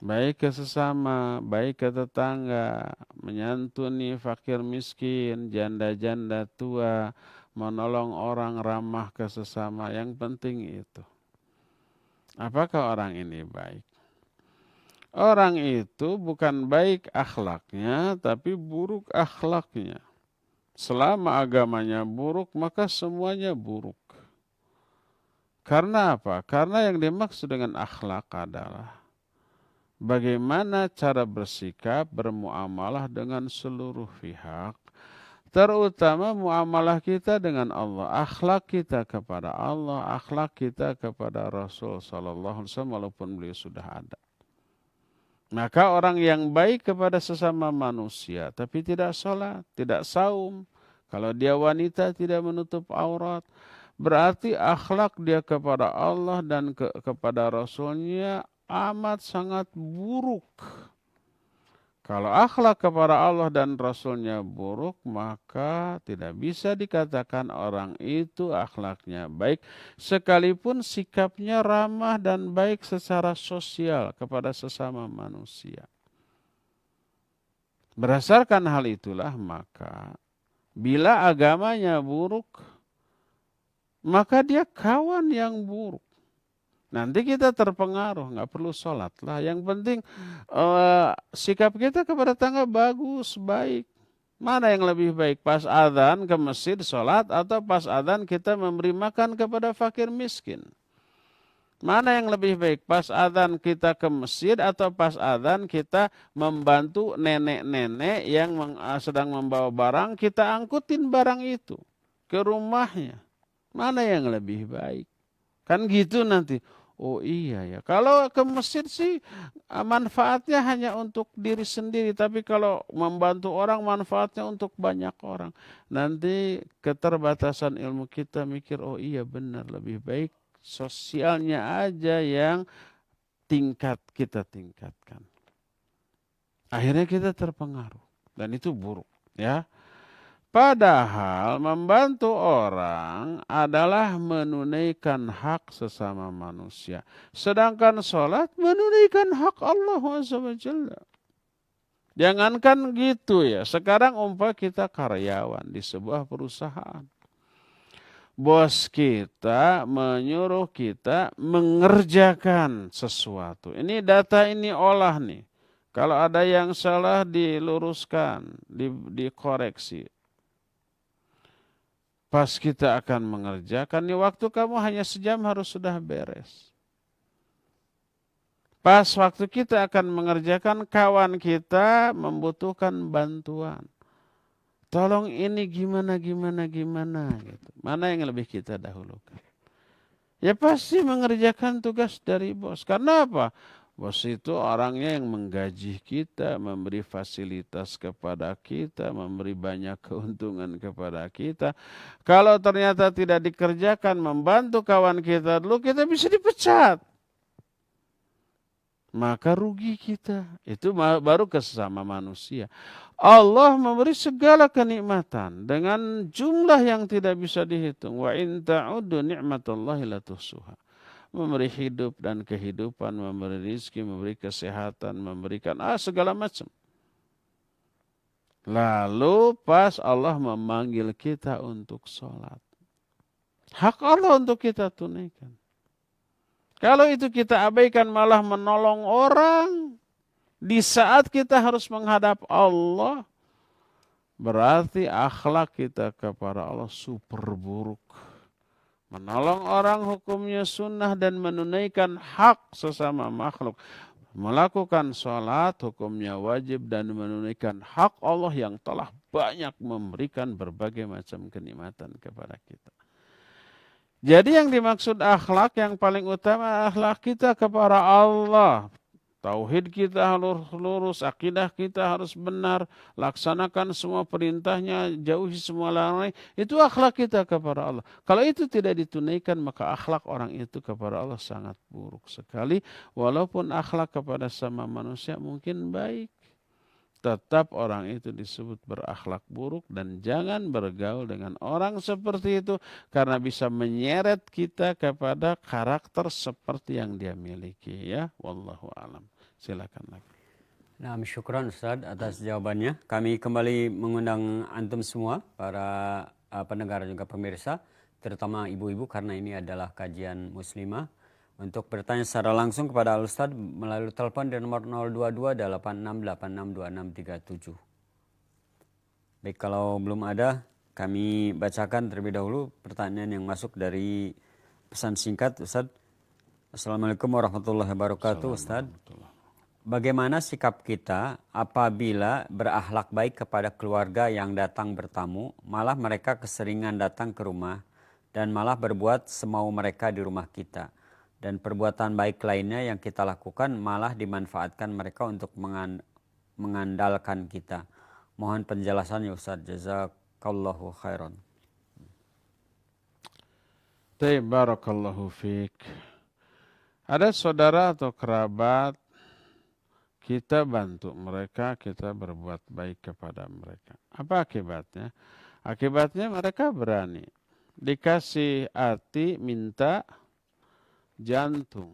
Baik ke sesama, baik ke tetangga, menyantuni fakir miskin, janda-janda tua, menolong orang, ramah ke sesama, yang penting itu. Apakah orang ini baik? Orang itu bukan baik akhlaknya, tapi buruk akhlaknya. Selama agamanya buruk, maka semuanya buruk. Karena apa? Karena yang dimaksud dengan akhlak adalah bagaimana cara bersikap, bermuamalah dengan seluruh pihak, terutama muamalah kita dengan Allah, akhlak kita kepada Allah, akhlak kita kepada Rasul sallallahu alaihi wasallam walaupun beliau sudah ada. Maka orang yang baik kepada sesama manusia tapi tidak sholat, tidak saum, kalau dia wanita tidak menutup aurat, berarti akhlak dia kepada Allah dan kepada Rasulnya amat sangat buruk. Kalau akhlak kepada Allah dan Rasulnya buruk, maka tidak bisa dikatakan orang itu akhlaknya baik, sekalipun sikapnya ramah dan baik secara sosial kepada sesama manusia. Berdasarkan hal itulah, maka bila agamanya buruk, maka dia kawan yang buruk. Nanti kita terpengaruh, nggak perlu sholat lah. Yang penting sikap kita kepada tetangga bagus, baik. Mana yang lebih baik? Pas adzan ke masjid sholat atau pas adzan kita memberi makan kepada fakir miskin? Mana yang lebih baik? Pas adzan kita ke masjid atau pas adzan kita membantu nenek-nenek yang sedang membawa barang, kita angkutin barang itu ke rumahnya? Mana yang lebih baik? Kan gitu nanti. Oh iya ya, kalau ke masjid sih manfaatnya hanya untuk diri sendiri, tapi kalau membantu orang manfaatnya untuk banyak orang. Nanti keterbatasan ilmu kita mikir, oh iya benar, lebih baik sosialnya aja yang kita tingkatkan. Akhirnya kita terpengaruh dan itu buruk ya. Padahal membantu orang adalah menunaikan hak sesama manusia. Sedangkan sholat menunaikan hak Allah SWT. Jangankan gitu ya. Sekarang umpah kita karyawan di sebuah perusahaan. Bos kita menyuruh kita mengerjakan sesuatu. Ini data ini olah nih. Kalau ada yang salah diluruskan, dikoreksi. Pas kita akan mengerjakan, nih waktu kamu hanya sejam harus sudah beres. Pas waktu kita akan mengerjakan, kawan kita membutuhkan bantuan. Tolong ini gimana gitu. Mana yang lebih kita dahulukan? Ya pasti mengerjakan tugas dari bos. Karena apa? Bos itu orangnya yang menggaji kita, memberi fasilitas kepada kita, memberi banyak keuntungan kepada kita. Kalau ternyata tidak dikerjakan, membantu kawan kita dulu, kita bisa dipecat. Maka rugi kita. Itu baru ke sesama manusia. Allah memberi segala kenikmatan dengan jumlah yang tidak bisa dihitung. Wa in ta'uddu ni'matallahi la tuhsuha. Memberi hidup dan kehidupan, memberi rizki, memberi kesehatan, memberikan segala macam. Lalu pas Allah memanggil kita untuk sholat. Hak Allah untuk kita tunaikan. Kalau itu kita abaikan malah menolong orang. Di saat kita harus menghadap Allah. Berarti akhlak kita kepada Allah super buruk. Menolong orang hukumnya sunnah dan menunaikan hak sesama makhluk. Melakukan sholat hukumnya wajib dan menunaikan hak Allah yang telah banyak memberikan berbagai macam kenikmatan kepada kita. Jadi yang dimaksud akhlak yang paling utama akhlak kita kepada Allah. Tauhid kita harus lurus, akidah kita harus benar, laksanakan semua perintahnya, jauhi semua larangan. Itu akhlak kita kepada Allah. Kalau itu tidak ditunaikan, maka akhlak orang itu kepada Allah sangat buruk sekali. Walaupun akhlak kepada sama manusia mungkin baik, tetap orang itu disebut berakhlak buruk dan jangan bergaul dengan orang seperti itu karena bisa menyeret kita kepada karakter seperti yang dia miliki ya. Wallahu a'lam. Silakan lagi. Nah, syukran Ustaz atas jawabannya. Kami kembali mengundang antum semua, para pendengar juga pemirsa, terutama ibu-ibu karena ini adalah kajian muslimah, untuk bertanya secara langsung kepada Al-Ustaz melalui telepon di nomor 022 86862637. Baik, kalau belum ada, kami bacakan terlebih dahulu pertanyaan yang masuk dari pesan singkat Ustaz. Assalamualaikum warahmatullahi wabarakatuh Ustaz. Bagaimana sikap kita apabila berakhlak baik kepada keluarga yang datang bertamu, malah mereka keseringan datang ke rumah dan malah berbuat semau mereka di rumah kita. Dan perbuatan baik lainnya yang kita lakukan malah dimanfaatkan mereka untuk mengandalkan kita. Mohon penjelasannya Ustaz. Jazakallahu khairan. Barakallahu fiik. Ada saudara atau kerabat, kita bantu mereka, kita berbuat baik kepada mereka. Apa akibatnya? Akibatnya mereka berani. Dikasih hati, minta jantung.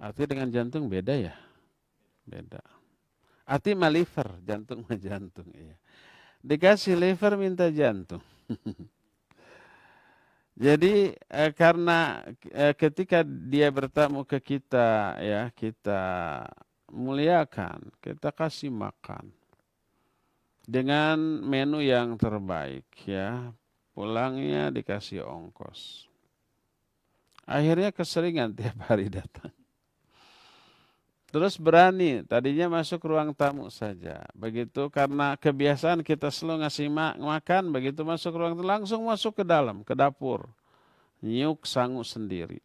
Hati dengan jantung beda ya? Beda. Hati mah liver, jantung mah jantung. Iya. Dikasih liver, minta jantung. Jadi karena ketika dia bertamu ke kita, ya kita muliakan, kita kasih makan dengan menu yang terbaik, ya pulangnya dikasih ongkos. Akhirnya keseringan tiap hari datang. Terus berani, tadinya masuk ruang tamu saja. Begitu karena kebiasaan kita selalu ngasih makan, begitu masuk ruang tamu langsung masuk ke dalam, ke dapur. Nyuk sangu sendiri.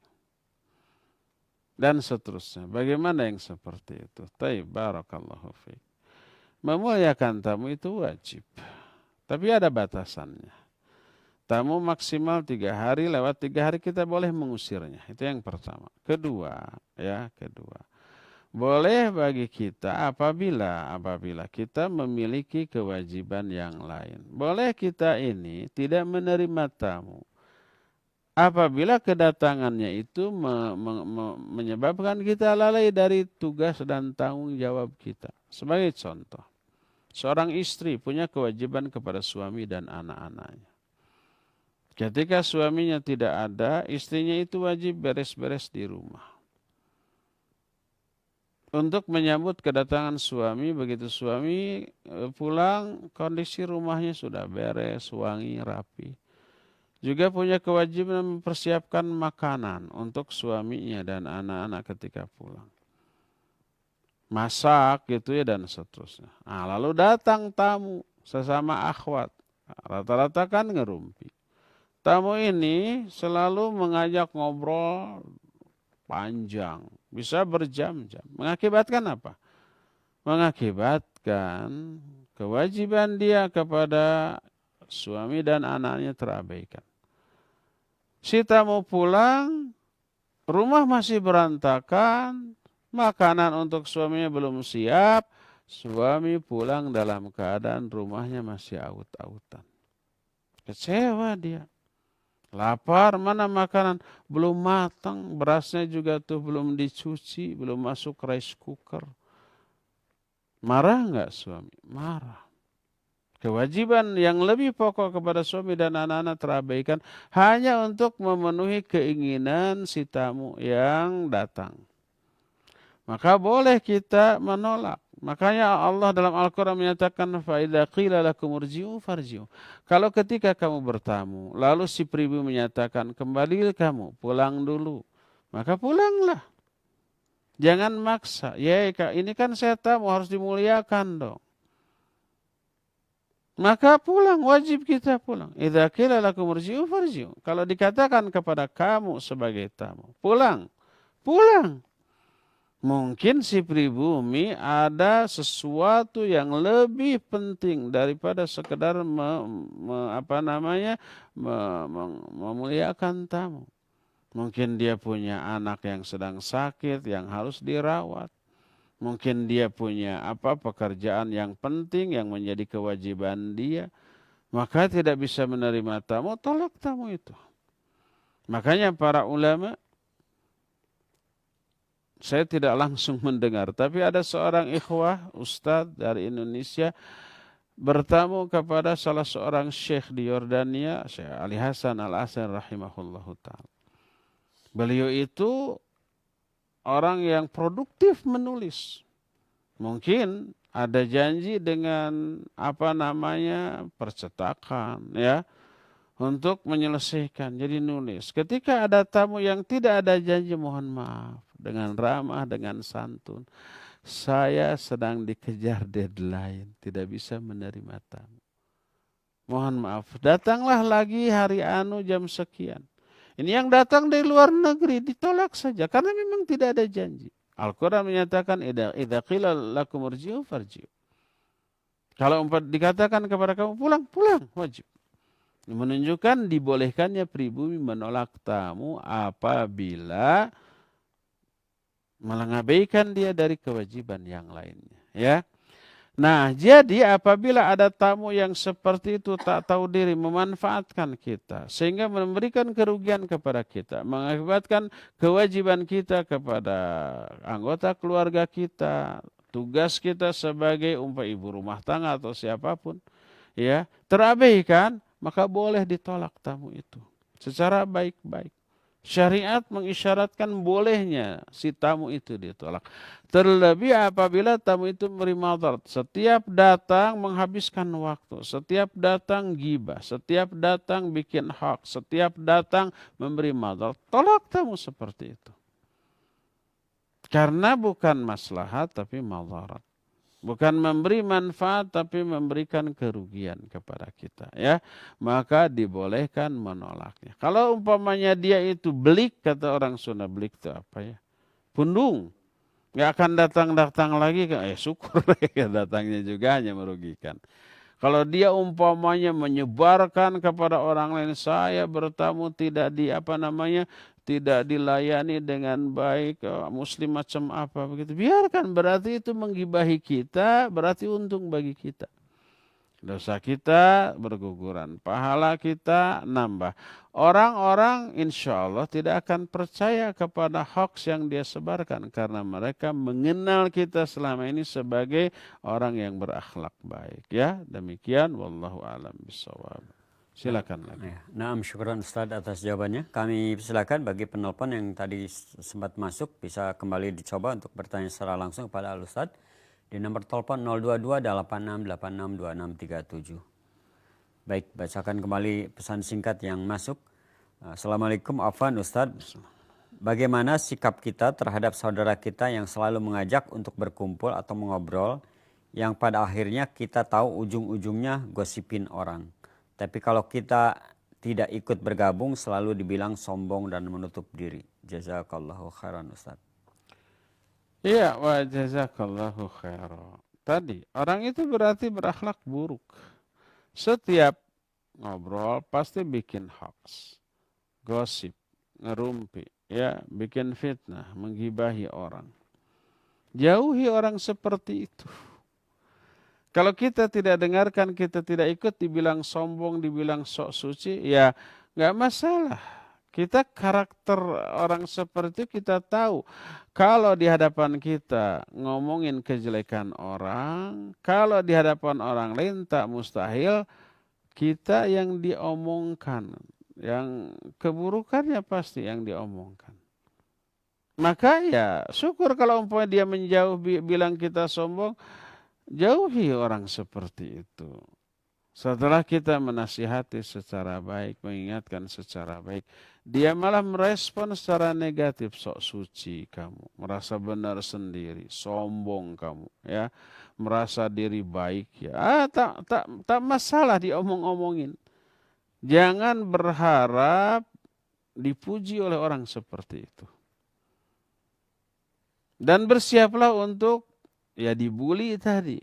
dan seterusnya. Bagaimana yang seperti itu? Taib, barakallahu fiik. Memuliakan tamu itu wajib, tapi ada batasannya. Tamu maksimal 3 hari, lewat 3 hari kita boleh mengusirnya. Itu yang pertama. Kedua, boleh bagi kita apabila kita memiliki kewajiban yang lain. Boleh kita ini tidak menerima tamu apabila kedatangannya itu menyebabkan kita lalai dari tugas dan tanggung jawab kita. Sebagai contoh, seorang istri punya kewajiban kepada suami dan anak-anaknya. Ketika suaminya tidak ada, istrinya itu wajib beres-beres di rumah. Untuk menyambut kedatangan suami, begitu suami pulang, kondisi rumahnya sudah beres, wangi, rapi. Juga punya kewajiban mempersiapkan makanan untuk suaminya dan anak-anak ketika pulang. Masak gitu ya dan seterusnya. Nah, lalu datang tamu sesama akhwat. Rata-rata kan ngerumpi. Tamu ini selalu mengajak ngobrol panjang. Bisa berjam-jam. Mengakibatkan apa? Mengakibatkan kewajiban dia kepada suami dan anaknya terabaikan. Si tamu pulang, rumah masih berantakan, makanan untuk suaminya belum siap, suami pulang dalam keadaan rumahnya masih aut-autan. Kecewa dia. Lapar, mana makanan? Belum matang, berasnya juga tuh belum dicuci, belum masuk rice cooker. Marah nggak suami? Marah. Kewajiban yang lebih pokok kepada suami dan anak-anak terabaikan hanya untuk memenuhi keinginan si tamu yang datang. Maka boleh kita menolak. Makanya Allah dalam Al-Quran menyatakan فَإِذَا قِيلَ لَكُمْ ارْجِعُوا فَارْجِعُوا. Kalau ketika kamu bertamu, lalu si pribumi menyatakan kembali kamu, pulang dulu. Maka pulanglah. Jangan maksa. Ya, ini kan saya tamu, harus dimuliakan dong. Maka pulang, wajib kita pulang. Idza qila lakum irji'u farji'u. Kalau dikatakan kepada kamu sebagai tamu, pulang. Mungkin si pribumi ada sesuatu yang lebih penting daripada sekedar memuliakan tamu. Mungkin dia punya anak yang sedang sakit, yang harus dirawat. Mungkin dia punya pekerjaan yang penting yang menjadi kewajiban dia. Maka tidak bisa menerima tamu, tolak tamu itu. Makanya para ulama, saya tidak langsung mendengar, tapi ada seorang ikhwah, ustadz dari Indonesia, bertamu kepada salah seorang syekh di Yordania, Syekh Ali Hasan Al-Asir rahimahullahu ta'ala. Beliau itu orang yang produktif menulis. Mungkin ada janji dengan percetakan ya untuk menyelesaikan jadi nulis. Ketika ada tamu yang tidak ada janji, mohon maaf, dengan ramah, dengan santun, saya sedang dikejar deadline, tidak bisa menerima tamu. Mohon maaf, datanglah lagi hari jam sekian. Ini yang datang dari luar negeri ditolak saja karena memang tidak ada janji. Al-Quran menyatakan idza qila lakum irji'u farji'u. Kalau dikatakan kepada kamu pulang, wajib. Menunjukkan dibolehkannya pribumi menolak tamu apabila mengabaikan dia dari kewajiban yang lainnya, ya. Nah, jadi apabila ada tamu yang seperti itu tak tahu diri, memanfaatkan kita, sehingga memberikan kerugian kepada kita, mengakibatkan kewajiban kita kepada anggota keluarga kita, tugas kita sebagai ibu rumah tangga atau siapapun, ya, terabaikan, maka boleh ditolak tamu itu secara baik-baik. Syariat mengisyaratkan bolehnya si tamu itu ditolak. Terlebih apabila tamu itu memberi madarat. Setiap datang menghabiskan waktu. Setiap datang gibah. Setiap datang bikin hak. Setiap datang memberi madarat. Tolak tamu seperti itu. Karena bukan maslahat tapi madarat. Bukan memberi manfaat tapi memberikan kerugian kepada kita, ya. Maka dibolehkan menolaknya. Kalau umpamanya dia itu belik, kata orang Sunda, belik itu apa ya? pundung. Nggak akan datang lagi, syukur datangnya juga hanya merugikan. Kalau dia umpamanya menyebarkan kepada orang lain, saya bertamu tidak dilayani dengan baik, muslim macam apa begitu. Biarkan, berarti itu menggibahi kita, berarti untung bagi kita. Dosa kita berguguran, pahala kita nambah. Orang-orang insya Allah tidak akan percaya kepada hoax yang dia sebarkan karena mereka mengenal kita selama ini sebagai orang yang berakhlak baik. Ya, demikian. Wallahu a'lam bishawab. Silakan lagi. Naam, syukran Ustaz atas jawabannya. Kami silakan bagi penelpon yang tadi sempat masuk bisa kembali dicoba untuk bertanya secara langsung kepada Al-Ustaz di nomor telepon 022-8686-2637. Baik, bacakan kembali pesan singkat yang masuk. Assalamualaikum, Afwan Ustaz. Bagaimana sikap kita terhadap saudara kita yang selalu mengajak untuk berkumpul atau mengobrol, yang pada akhirnya kita tahu ujung-ujungnya gosipin orang. Tapi kalau kita tidak ikut bergabung selalu dibilang sombong dan menutup diri. Jazakallahu khairan Ustaz. Iya, wa jazakallahu khairan. Tadi, orang itu berarti berakhlak buruk. Setiap ngobrol pasti bikin hoax, gosip, ngerumpi, ya, bikin fitnah, menggibahi orang. Jauhi orang seperti itu. Kalau kita tidak dengarkan, kita tidak ikut, dibilang sombong, dibilang sok suci, ya nggak masalah. Kita karakter orang seperti itu kita tahu. Kalau di hadapan kita ngomongin kejelekan orang, kalau di hadapan orang lain tak mustahil kita yang diomongkan. Yang keburukannya pasti yang diomongkan. Maka ya syukur kalau umpamanya dia menjauh bilang kita sombong, jauhi orang seperti itu. Setelah kita menasihati secara baik, mengingatkan secara baik, dia malah merespon secara negatif, sok suci kamu, merasa benar sendiri, sombong kamu, ya, merasa diri baik, ya, tak masalah diomong-omongin. Jangan berharap dipuji oleh orang seperti itu. Dan bersiaplah untuk ya dibully tadi.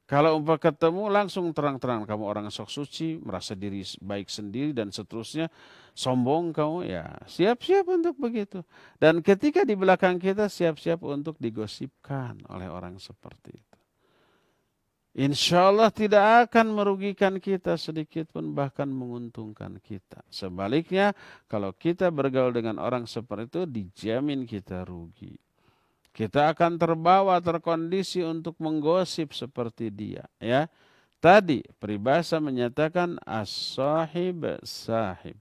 Kalau umpah ketemu langsung terang-terang kamu orang sok suci, merasa diri baik sendiri dan seterusnya, sombong kamu, ya siap-siap untuk begitu. Dan ketika di belakang kita siap-siap untuk digosipkan oleh orang seperti itu. Insya Allah tidak akan merugikan kita sedikit pun, bahkan menguntungkan kita. Sebaliknya kalau kita bergaul dengan orang seperti itu dijamin kita rugi. Kita akan terbawa, terkondisi untuk menggosip seperti dia. Ya, tadi peribahasa menyatakan as-sahib sahib.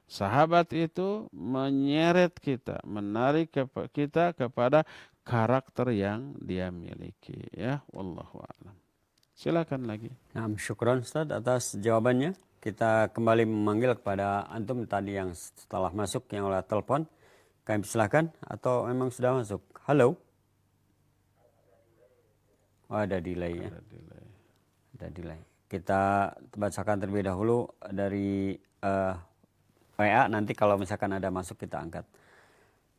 Sahabat itu menyeret kita, menarik kita kepada karakter yang dia miliki. Ya, wallahu a'lam. Silakan lagi. Nah, syukron Ustaz atas jawabannya. Kita kembali memanggil kepada antum tadi yang setelah masuk yang oleh telepon. Kami silakan atau memang sudah masuk? Halo. Oh, ada delay ya. Ada delay. Kita bacakan terlebih dahulu dari WA, nanti kalau misalkan ada masuk kita angkat.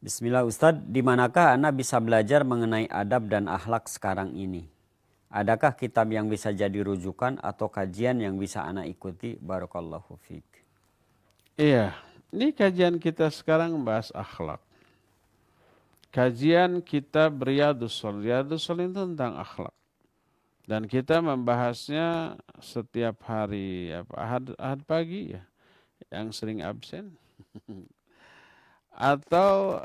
Bismillah Ustadz, di manakah Anda bisa belajar mengenai adab dan akhlak sekarang ini? Adakah kitab yang bisa jadi rujukan atau kajian yang bisa Anda ikuti? Barakallahu fiik. Iya, ini kajian kita sekarang membahas akhlak. Kajian kitab Riyadhus Shalihin. Riyadhus Shalihin itu tentang akhlak. Dan kita membahasnya setiap hari ahad pagi ya, yang sering absen. Atau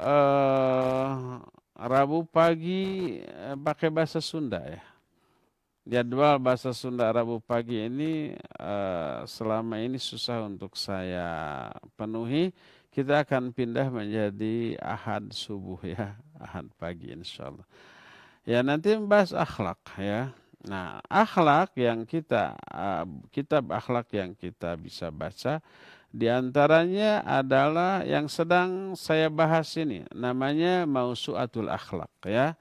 Rabu pagi pakai bahasa Sunda ya. Jadwal bahasa Sunda Rabu pagi ini selama ini susah untuk saya penuhi. Kita akan pindah menjadi ahad subuh ya, ahad pagi insyaallah. Ya nanti membahas akhlak ya. Nah, akhlak yang kitab akhlak yang kita bisa baca diantaranya adalah yang sedang saya bahas ini, namanya Mausu'atul Akhlak ya.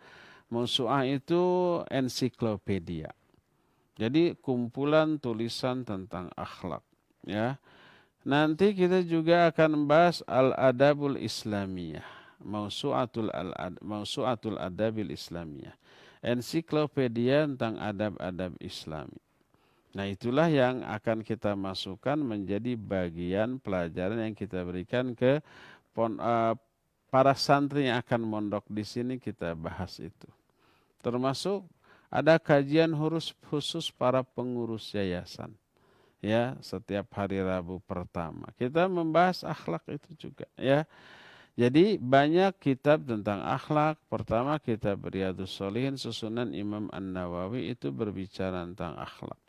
Mausu'ah itu ensiklopedia. Jadi kumpulan tulisan tentang akhlak ya. Nanti kita juga akan membahas Al-Adabul Islamiyah. Mausu'atul Adabil Islamiyah. Ensiklopedia tentang adab-adab Islami. Nah, itulah yang akan kita masukkan menjadi bagian pelajaran yang kita berikan ke para santri yang akan mondok di sini, kita bahas itu. Termasuk ada kajian khusus para pengurus yayasan. Ya, setiap hari Rabu pertama kita membahas akhlak itu juga, ya. Jadi banyak kitab tentang akhlak. Pertama kitab Riyadhus Shalihin susunan Imam An-Nawawi itu berbicara tentang akhlak.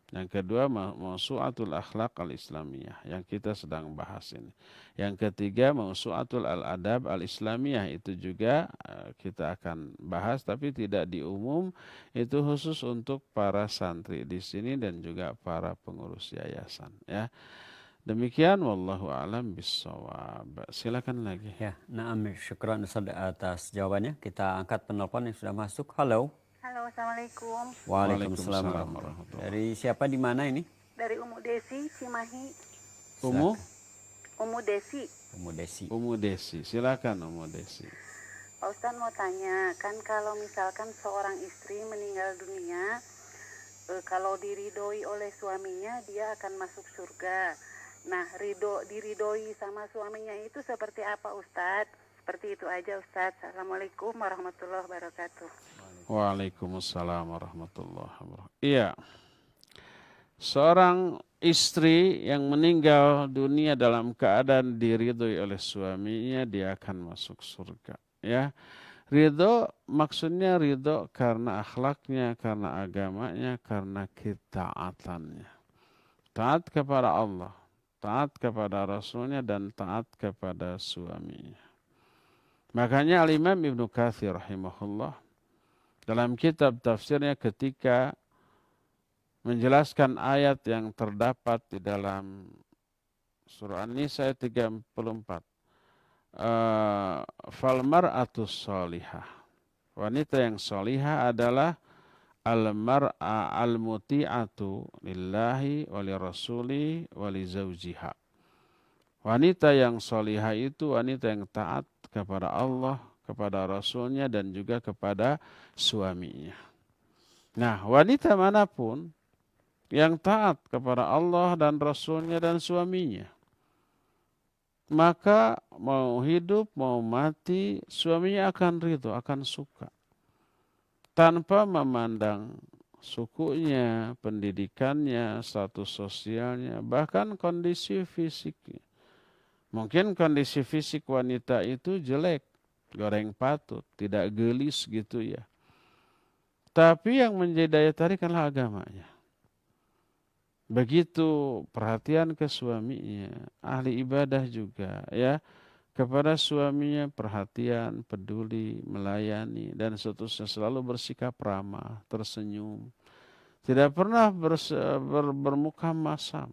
Yang kedua Mausu'atul Akhlaq Al-Islamiyah yang kita sedang bahas ini. Yang ketiga Mausu'atul Al-Adab Al-Islamiyah, itu juga kita akan bahas tapi tidak di umum, itu khusus untuk para santri di sini dan juga para pengurus yayasan, ya. Demikian wallahu a'lam bissawab. Silakan lagi. Ya, na'am, syukran Ustaz atas jawabannya. Kita angkat penelpon yang sudah masuk. Halo. Halo, Assalamualaikum. Waalaikumsalam warahmatullahi. Dari siapa, di mana ini? Dari Umu Desi, Cimahi. Umu Desi. Silakan Umu Desi. Pak Ustaz mau tanya, kan kalau misalkan seorang istri meninggal dunia, kalau diridhoi oleh suaminya, dia akan masuk surga. Nah, diridhoi sama suaminya itu seperti apa Ustadz? Seperti itu aja Ustadz. Assalamualaikum warahmatullahi wabarakatuh. Waalaikumsalam warahmatullahi wabarakatuh. Iya. Seorang istri yang meninggal dunia dalam keadaan diridhoi oleh suaminya, dia akan masuk surga, ya. Ridho maksudnya ridho karena akhlaknya, karena agamanya, karena ketaatannya. Taat kepada Allah, taat kepada Rasulnya, dan taat kepada suaminya. Makanya Al-Imam Ibnu Katsir rahimahullah dalam kitab tafsirnya ketika menjelaskan ayat yang terdapat di dalam surah An-Nisa ayat 34. Fal mar'atus sholihah. Wanita yang sholihah adalah al-mar'a al-muti'atu lillahi wa li rasuli wa li zawjiha. Wanita yang sholihah itu wanita yang taat kepada Allah, kepada Rasulnya, dan juga kepada suaminya. Nah, wanita manapun yang taat kepada Allah dan Rasulnya dan suaminya, maka mau hidup mau mati suaminya akan ridho, akan suka, tanpa memandang sukunya, pendidikannya, status sosialnya, bahkan kondisi fisiknya. Mungkin kondisi fisik wanita itu jelek, goreng patut, tidak gelis gitu ya. Tapi yang menjadi daya tarik adalah agamanya. Begitu perhatian ke suaminya, ahli ibadah juga, ya. Kepada suaminya perhatian, peduli, melayani, dan seterusnya, selalu bersikap ramah, tersenyum. Tidak pernah bermuka masam.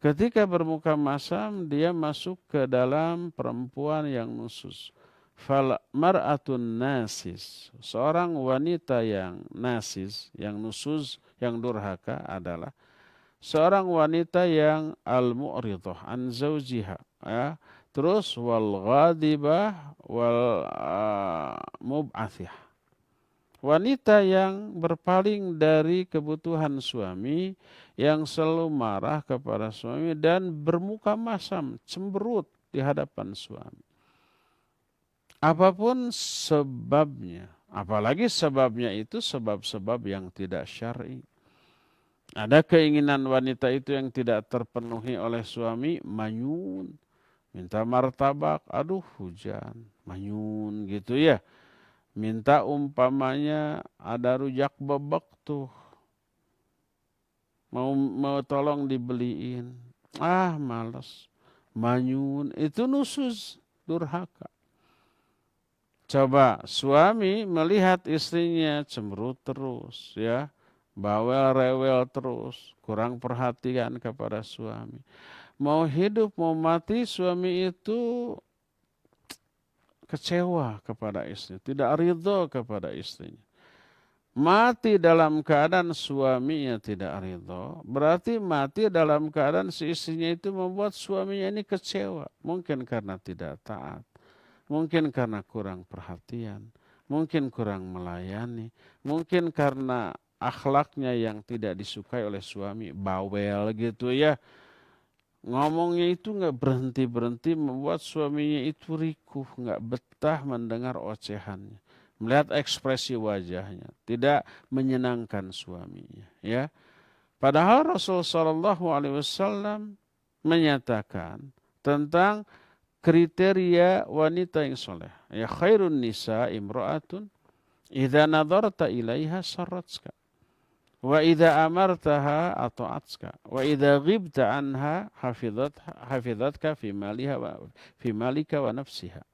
Ketika bermuka masam, dia masuk ke dalam perempuan yang nusus. Fal mar'atun nasis. Seorang wanita yang nasis, yang nusus, yang durhaka adalah seorang wanita yang al-mu'ridhah an zawjiha. Ya. Terus wal ghadibah wal mub'athih. Wanita yang berpaling dari kebutuhan suami, yang selalu marah kepada suami dan bermuka masam, cemberut di hadapan suami. Apapun sebabnya, apalagi sebabnya itu sebab-sebab yang tidak syar'i. Ada keinginan wanita itu yang tidak terpenuhi oleh suami, manyun, minta martabak, aduh hujan, manyun gitu ya. Minta umpamanya ada rujak bebek tuh, mau tolong dibeliin, malas, manyun, itu nusus, durhaka. Coba suami melihat istrinya cemberut terus, ya, bawel rewel terus, kurang perhatian kepada suami. Mau hidup mau mati suami itu kecewa kepada istrinya, tidak ridho kepada istrinya. Mati dalam keadaan suaminya tidak ridho, berarti mati dalam keadaan si istrinya itu membuat suaminya ini kecewa. Mungkin karena tidak taat, mungkin karena kurang perhatian, mungkin kurang melayani, mungkin karena akhlaknya yang tidak disukai oleh suami, bawel gitu ya. Ngomongnya itu nggak berhenti-berhenti, membuat suaminya itu rikuh, nggak betah mendengar ocehannya. Melihat ekspresi wajahnya, tidak menyenangkan suaminya. Ya, padahal Rasul Shallallahu Alaihi Wasallam menyatakan tentang kriteria wanita yang soleh. Ya, khairun nisa imro'atun idza nadarta ilaiha sarratska. Wa idza amartaha ata'atska wa idza ghibta anha hafizatka fi malika wa nafsiha.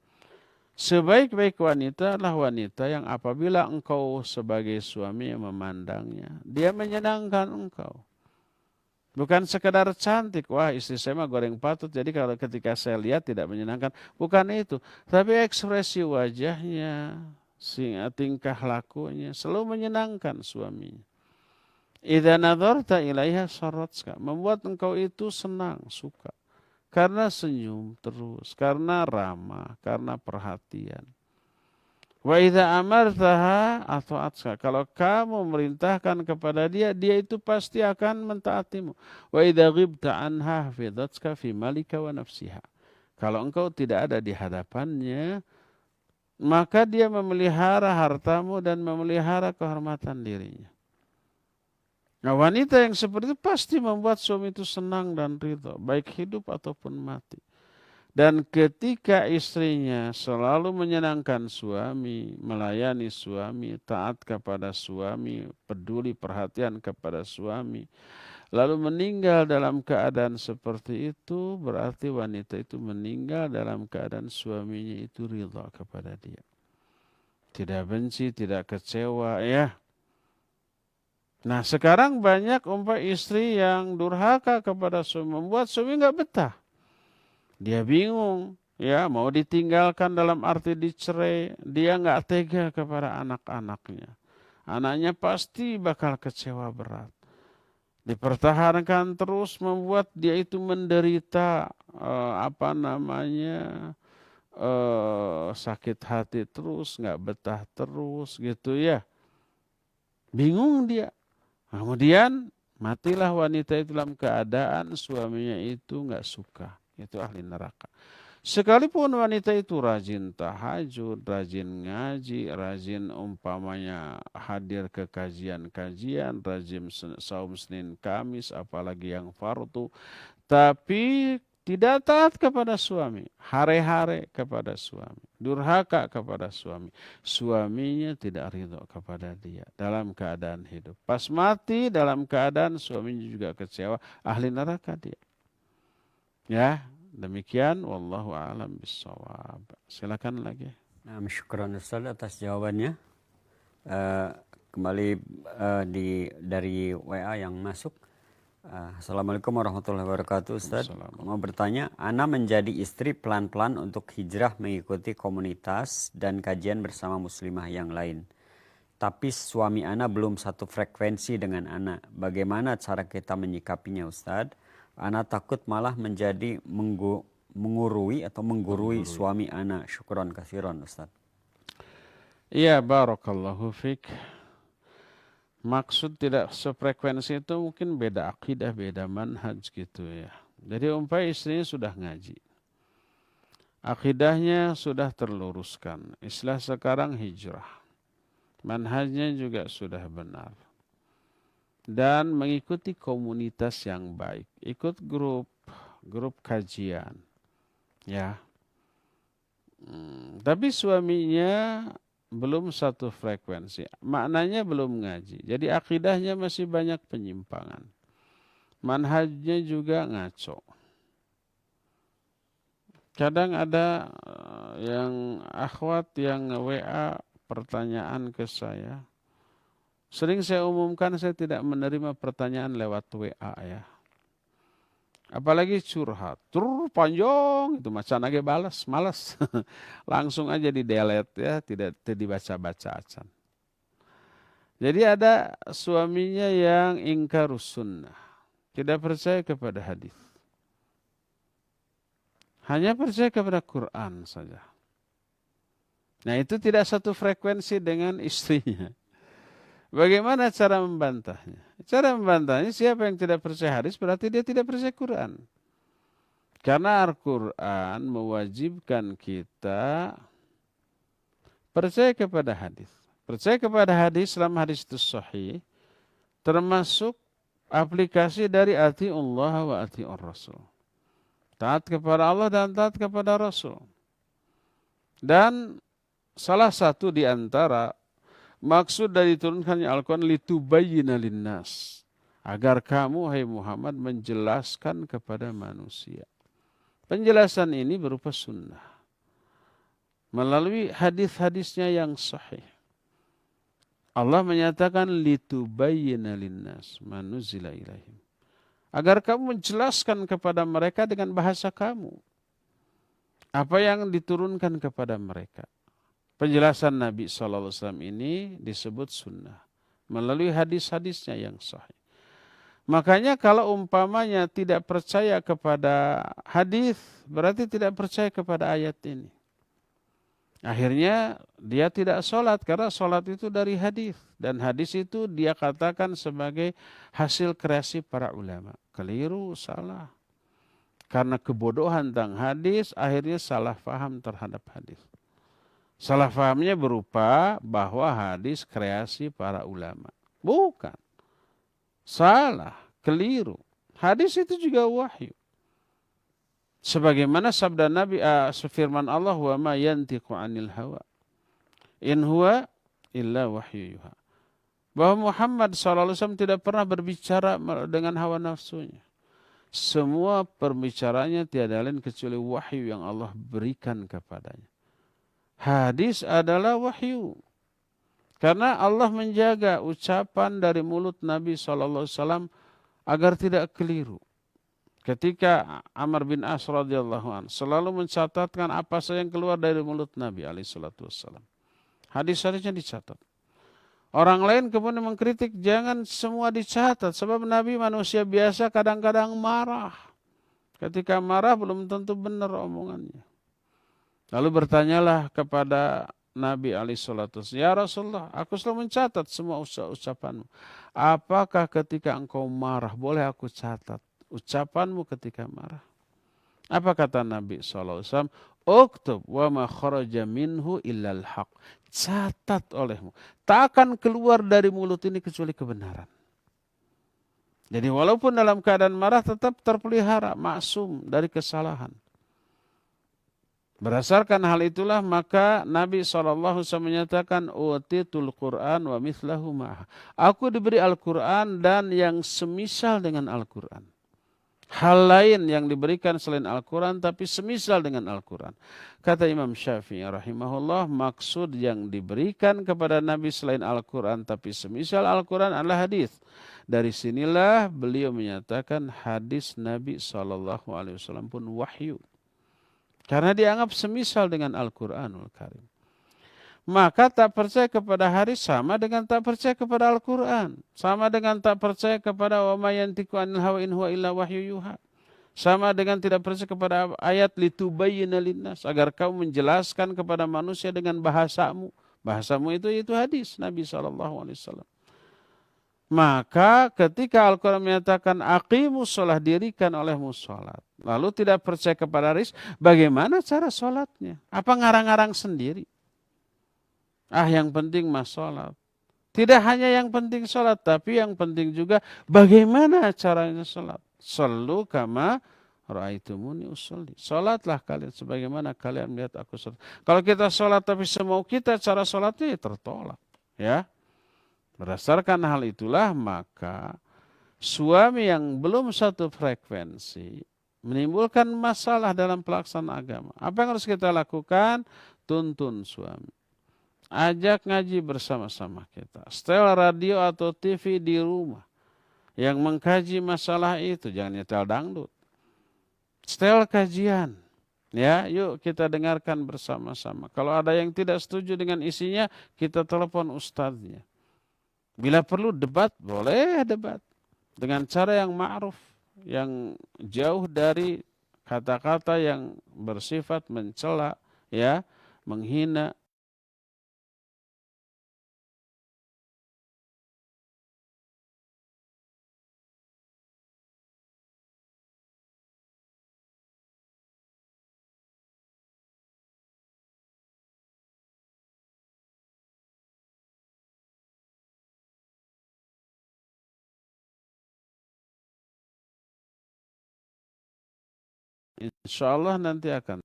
Sebaik-baik wanita adalah wanita yang apabila engkau sebagai suami yang memandangnya, dia menyenangkan engkau. Bukan sekedar cantik, wah istri saya mah goreng patut, jadi kalau ketika saya lihat tidak menyenangkan. Bukan itu, tapi ekspresi wajahnya, tingkah lakunya selalu menyenangkan suaminya. Idza nadharta ilaiha sarratska, membuat engkau itu senang, suka. Karena senyum terus, karena ramah, karena perhatian. Wa idza amartaha ata'atska, kalau kamu merintahkan kepada dia, dia itu pasti akan mentaatimu. Wa idza ghibta anha hafidhatska fi malika wa nafsiha. Kalau engkau tidak ada di hadapannya, maka dia memelihara hartamu dan memelihara kehormatan dirinya. Nah, wanita yang seperti itu pasti membuat suami itu senang dan ridho, baik hidup ataupun mati. Dan ketika istrinya selalu menyenangkan suami, melayani suami, taat kepada suami, peduli perhatian kepada suami, lalu meninggal dalam keadaan seperti itu, berarti wanita itu meninggal dalam keadaan suaminya itu ridho kepada dia. Tidak benci, tidak kecewa, ya. Nah, sekarang banyak istri yang durhaka kepada suami, membuat suami nggak betah. Dia bingung, ya, mau ditinggalkan dalam arti dicerai, dia nggak tega kepada anak-anaknya. Anaknya pasti bakal kecewa berat. Dipertahankan terus, membuat dia itu menderita sakit hati terus, nggak betah terus gitu ya. Bingung dia. Kemudian matilah wanita itu dalam keadaan suaminya itu nggak suka. Itu ahli neraka. Sekalipun wanita itu rajin tahajud, rajin ngaji, rajin umpamanya hadir ke kajian-kajian, rajin saum Senin Kamis, apalagi yang fardu, tapi tidak taat kepada suami, hare-hare kepada suami, durhaka kepada suami. Suaminya tidak ridho kepada dia dalam keadaan hidup. Pas mati dalam keadaan suaminya juga kecewa, ahli neraka dia. Ya, demikian wallahu a'lam bissawab. Silakan lagi. Nah, syukran Ustaz atas jawabannya. Kembali dari WA yang masuk. Assalamualaikum warahmatullahi wabarakatuh Ustaz. Mau bertanya, Ana menjadi istri pelan-pelan untuk hijrah mengikuti komunitas dan kajian bersama muslimah yang lain. Tapi suami Ana belum satu frekuensi dengan Ana. Bagaimana cara kita menyikapinya Ustaz? Ana takut malah menjadi menggurui suami Ana. Syukron katsiran Ustaz. Iya, barakallahu fik. Maksud tidak sefrekuensi itu mungkin beda akidah, beda manhaj gitu ya. Jadi istrinya sudah ngaji. Akidahnya sudah terluruskan. Istilah sekarang hijrah. Manhajnya juga sudah benar. Dan mengikuti komunitas yang baik. Ikut grup kajian. Ya. Tapi suaminya belum satu frekuensi. Maknanya belum ngaji. Jadi akidahnya masih banyak penyimpangan. Manhajnya juga ngaco. Kadang ada yang akhwat yang WA pertanyaan ke saya. Sering saya umumkan saya tidak menerima pertanyaan lewat WA ya. Apalagi curhat, panjang itu macan aja balas, malas. Langsung aja di delete ya, tidak dibaca-baca acan. Jadi ada suaminya yang ingkarus sunnah, tidak percaya kepada hadis. Hanya percaya kepada Quran saja. Nah, itu tidak satu frekuensi dengan istrinya. Bagaimana cara membantahnya? Cara membantahnya, siapa yang tidak percaya hadis berarti dia tidak percaya Quran. Karena Al-Quran mewajibkan kita percaya kepada hadis. Percaya kepada hadis, selama hadis itu sahih, termasuk aplikasi dari atiullah wa atiur rasul. Taat kepada Allah dan taat kepada Rasul. Dan salah satu di antara maksud dari turunkannya Al-Quran litubayyina linnas, agar kamu, hai Muhammad, menjelaskan kepada manusia. Penjelasan ini berupa sunnah melalui hadis-hadisnya yang sahih. Allah menyatakan litubayyina linnas ma nuzila ilaihim, agar kamu menjelaskan kepada mereka dengan bahasa kamu apa yang diturunkan kepada mereka. Penjelasan Nabi SAW ini disebut sunnah melalui hadis-hadisnya yang sahih. Makanya kalau umpamanya tidak percaya kepada hadis, berarti tidak percaya kepada ayat ini. Akhirnya dia tidak sholat, karena sholat itu dari hadis. Dan hadis itu dia katakan sebagai hasil kreasi para ulama. Keliru, salah. Karena kebodohan tentang hadis, akhirnya salah faham terhadap hadis. Salah fahamnya berupa bahwa hadis kreasi para ulama. Bukan. Salah, keliru. Hadis itu juga wahyu. Sebagaimana sabda Nabi, firman Allah, wa ma yantiqu 'anil hawa in huwa illa wahyu yuha. Bahwa Muhammad SAW tidak pernah berbicara dengan hawa nafsunya. Semua perbicaranya tiada lain kecuali wahyu yang Allah berikan kepadanya. Hadis adalah wahyu. Karena Allah menjaga ucapan dari mulut Nabi SAW agar tidak keliru. Ketika Amr bin As radhiyallahu anhu selalu mencatatkan apa saja yang keluar dari mulut Nabi SAW. Hadis-hadisnya dicatat. Orang lain kemudian mengkritik, jangan semua dicatat. Sebab Nabi manusia biasa kadang-kadang marah. Ketika marah belum tentu benar omongannya. Lalu bertanyalah kepada Nabi SAW, ya Rasulullah, aku selalu mencatat semua ucapanmu. Apakah ketika engkau marah, boleh aku catat ucapanmu ketika marah? Apa kata Nabi SAW? Uktub wa ma kharaja minhu illal haq. Catat olehmu. Tak akan keluar dari mulut ini kecuali kebenaran. Jadi walaupun dalam keadaan marah tetap terpelihara, maksum dari kesalahan. Berdasarkan hal itulah maka Nabi SAW menyatakan utitul Qur'an wa mithlahu ma'ah. Aku diberi Al-Quran dan yang semisal dengan Al-Quran. Hal lain yang diberikan selain Al-Quran tapi semisal dengan Al-Quran. Kata Imam Syafi'i rahimahullah, maksud yang diberikan kepada Nabi selain Al-Quran tapi semisal Al-Quran adalah hadis. Dari sinilah beliau menyatakan hadis Nabi SAW pun wahyu. Karena dianggap semisal dengan Al-Quranul Karim. Maka tak percaya kepada hadis sama dengan tak percaya kepada Al-Quran. Sama dengan tak percaya kepada wa ma yantiqu 'anil hawa in huwa illa wahyu yuha. Sama dengan tidak percaya kepada ayat litubayyina linnas, agar kau menjelaskan kepada manusia dengan bahasamu. Bahasamu itu hadis Nabi SAW. Maka ketika Al-Quran menyatakan aqimus sholah, dirikan olehmu sholat, lalu tidak percaya kepada hadis, bagaimana cara sholatnya? Apa ngarang-ngarang sendiri? Yang penting mas sholat. Tidak hanya yang penting sholat, tapi yang penting juga bagaimana caranya sholat. Sallu kama ra'aitumuni usolli. Sholatlah kalian sebagaimana kalian melihat aku sholat. Kalau kita sholat tapi semau kita, cara sholatnya tertolak. Ya. Berdasarkan hal itulah maka suami yang belum satu frekuensi menimbulkan masalah dalam pelaksanaan agama. Apa yang harus kita lakukan? Tuntun suami. Ajak ngaji bersama-sama kita. Setel radio atau TV di rumah yang mengkaji masalah itu. Jangan nyetel dangdut. Setel kajian. Ya, yuk kita dengarkan bersama-sama. Kalau ada yang tidak setuju dengan isinya, kita telepon ustadznya. Bila perlu debat, boleh debat. Dengan cara yang ma'ruf, yang jauh dari kata-kata yang bersifat mencela, ya, menghina, Insya Allah nanti akan.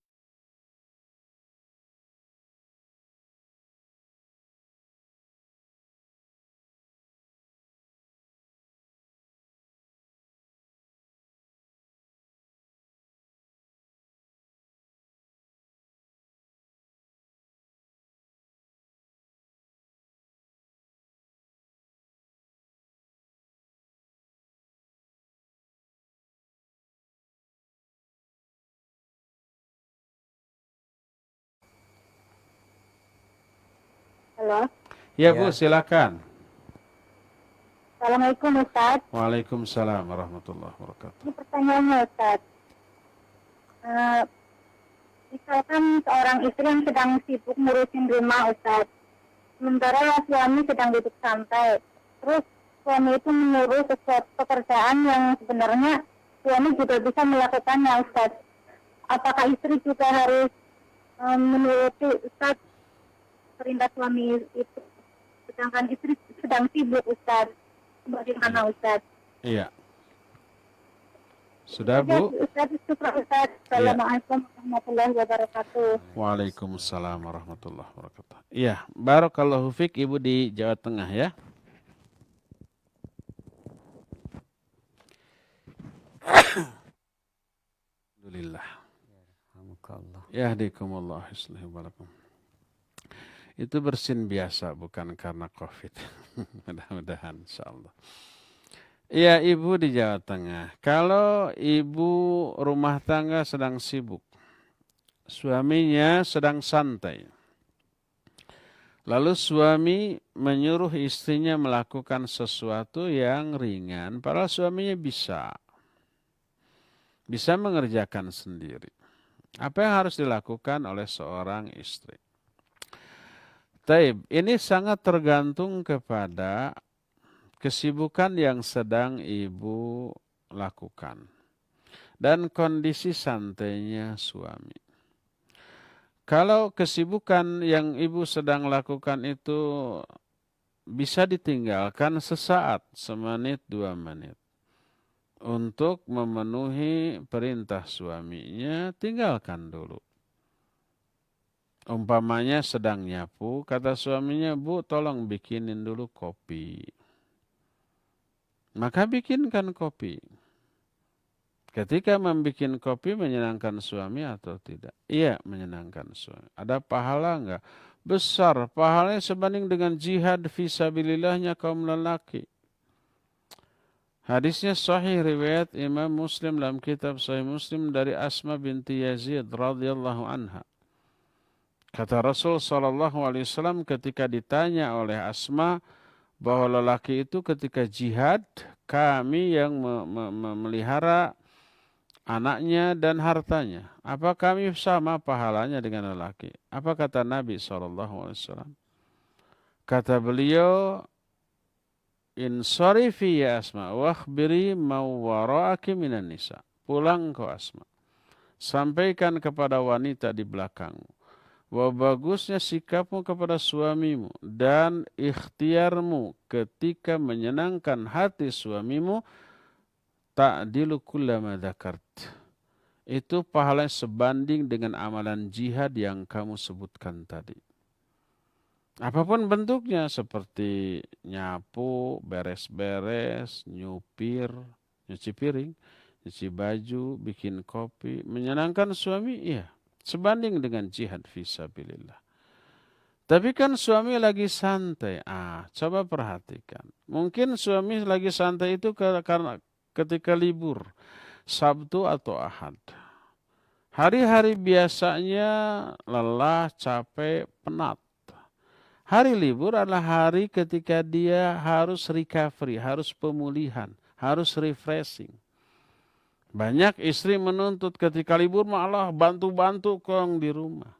Halo. Ya, Ya. Bu, silakan. Assalamualaikum Ustaz. Waalaikumsalam warahmatullahi wabarakatuh. Ini pertanyaannya Ustaz. Misalkan seorang istri yang sedang sibuk ngurusin rumah Ustaz. Sementara suami sedang duduk santai. Terus suami itu menyuruh sesuatu pekerjaan yang sebenarnya suami juga bisa melakukannya Ustaz. Apakah istri juga harus menuruti Ustaz perintah suami itu? Sedangkan istri sedang sibuk Ustaz. Bagaimana Ustaz? Iya. Sudah, Bu? Ustaz, Ustaz. Assalamualaikum warahmatullahi wabarakatuh. Waalaikumsalam warahmatullahi wabarakatuh. Iya, barakallahu fiik Ibu di Jawa Tengah ya. Alhamdulillah. Alhamdulillah. Yahdikumullah islih balakum. Itu bersin biasa bukan karena Covid. Mudah-mudahan insyaallah. Iya, Ibu di Jawa Tengah. Kalau ibu rumah tangga sedang sibuk, suaminya sedang santai. Lalu suami menyuruh istrinya melakukan sesuatu yang ringan, padahal suaminya bisa mengerjakan sendiri. Apa yang harus dilakukan oleh seorang istri? Taib, ini sangat tergantung kepada kesibukan yang sedang ibu lakukan dan kondisi santainya suami. Kalau kesibukan yang ibu sedang lakukan itu bisa ditinggalkan sesaat, semenit, 2 menit. Untuk memenuhi perintah suaminya, tinggalkan dulu. Umpamanya sedang nyapu, kata suaminya, Bu, tolong bikinin dulu kopi. Maka bikinkan kopi. Ketika membuat kopi menyenangkan suami atau tidak? Iya, menyenangkan suami. Ada pahala enggak? Besar. Pahalanya sebanding dengan jihad fisabilillahnya kaum lelaki. Hadisnya sahih riwayat Imam Muslim dalam kitab Sahih Muslim dari Asma binti Yazid radhiyallahu anha. Kata Rasul SAW ketika ditanya oleh Asma bahwa lelaki itu ketika jihad, kami yang memelihara anaknya dan hartanya. Apa kami sama pahalanya dengan lelaki? Apa kata Nabi SAW? Kata beliau, Insarifi ya Asma, wakhbiri mawwara'aki minan nisa. Pulang kau Asma. Sampaikan kepada wanita di belakangmu bahwa bagusnya sikapmu kepada suamimu dan ikhtiarmu ketika menyenangkan hati suamimu ta'dilu kullama dzakart. Itu pahalanya sebanding dengan amalan jihad yang kamu sebutkan tadi. Apapun bentuknya seperti nyapu, beres-beres, nyupir, nyuci piring, nyuci baju, bikin kopi, menyenangkan suami, iya. Sebanding dengan jihad fisabilillah. Tapi kan suami lagi santai. Coba perhatikan. Mungkin suami lagi santai itu karena ketika libur. Sabtu atau Ahad. Hari-hari biasanya lelah, capek, penat. Hari libur adalah hari ketika dia harus recovery, harus pemulihan, harus refreshing. Banyak istri menuntut ketika libur malah bantu-bantu kong di rumah.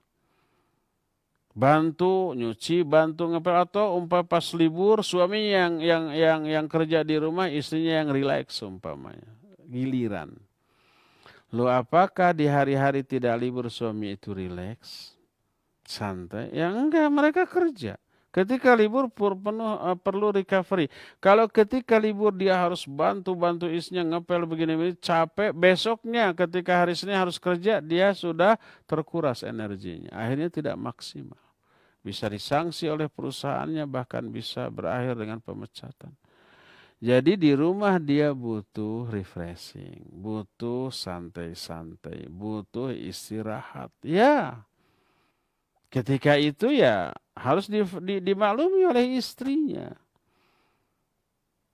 Bantu nyuci, bantu ngepel, atau pas libur suami yang kerja di rumah, istrinya yang relax umpamanya. Giliran. Lu apakah di hari-hari tidak libur suami itu relax? Santai? Ya enggak, mereka kerja. Ketika libur perlu recovery. Kalau ketika libur dia harus bantu istrinya ngepel begini-begini, capek. Besoknya ketika hari Senin harus kerja, dia sudah terkuras energinya. Akhirnya tidak maksimal. Bisa disanksi oleh perusahaannya, bahkan bisa berakhir dengan pemecatan. Jadi di rumah dia butuh refreshing, butuh santai-santai, butuh istirahat. Ya, ketika itu ya harus dimaklumi oleh istrinya.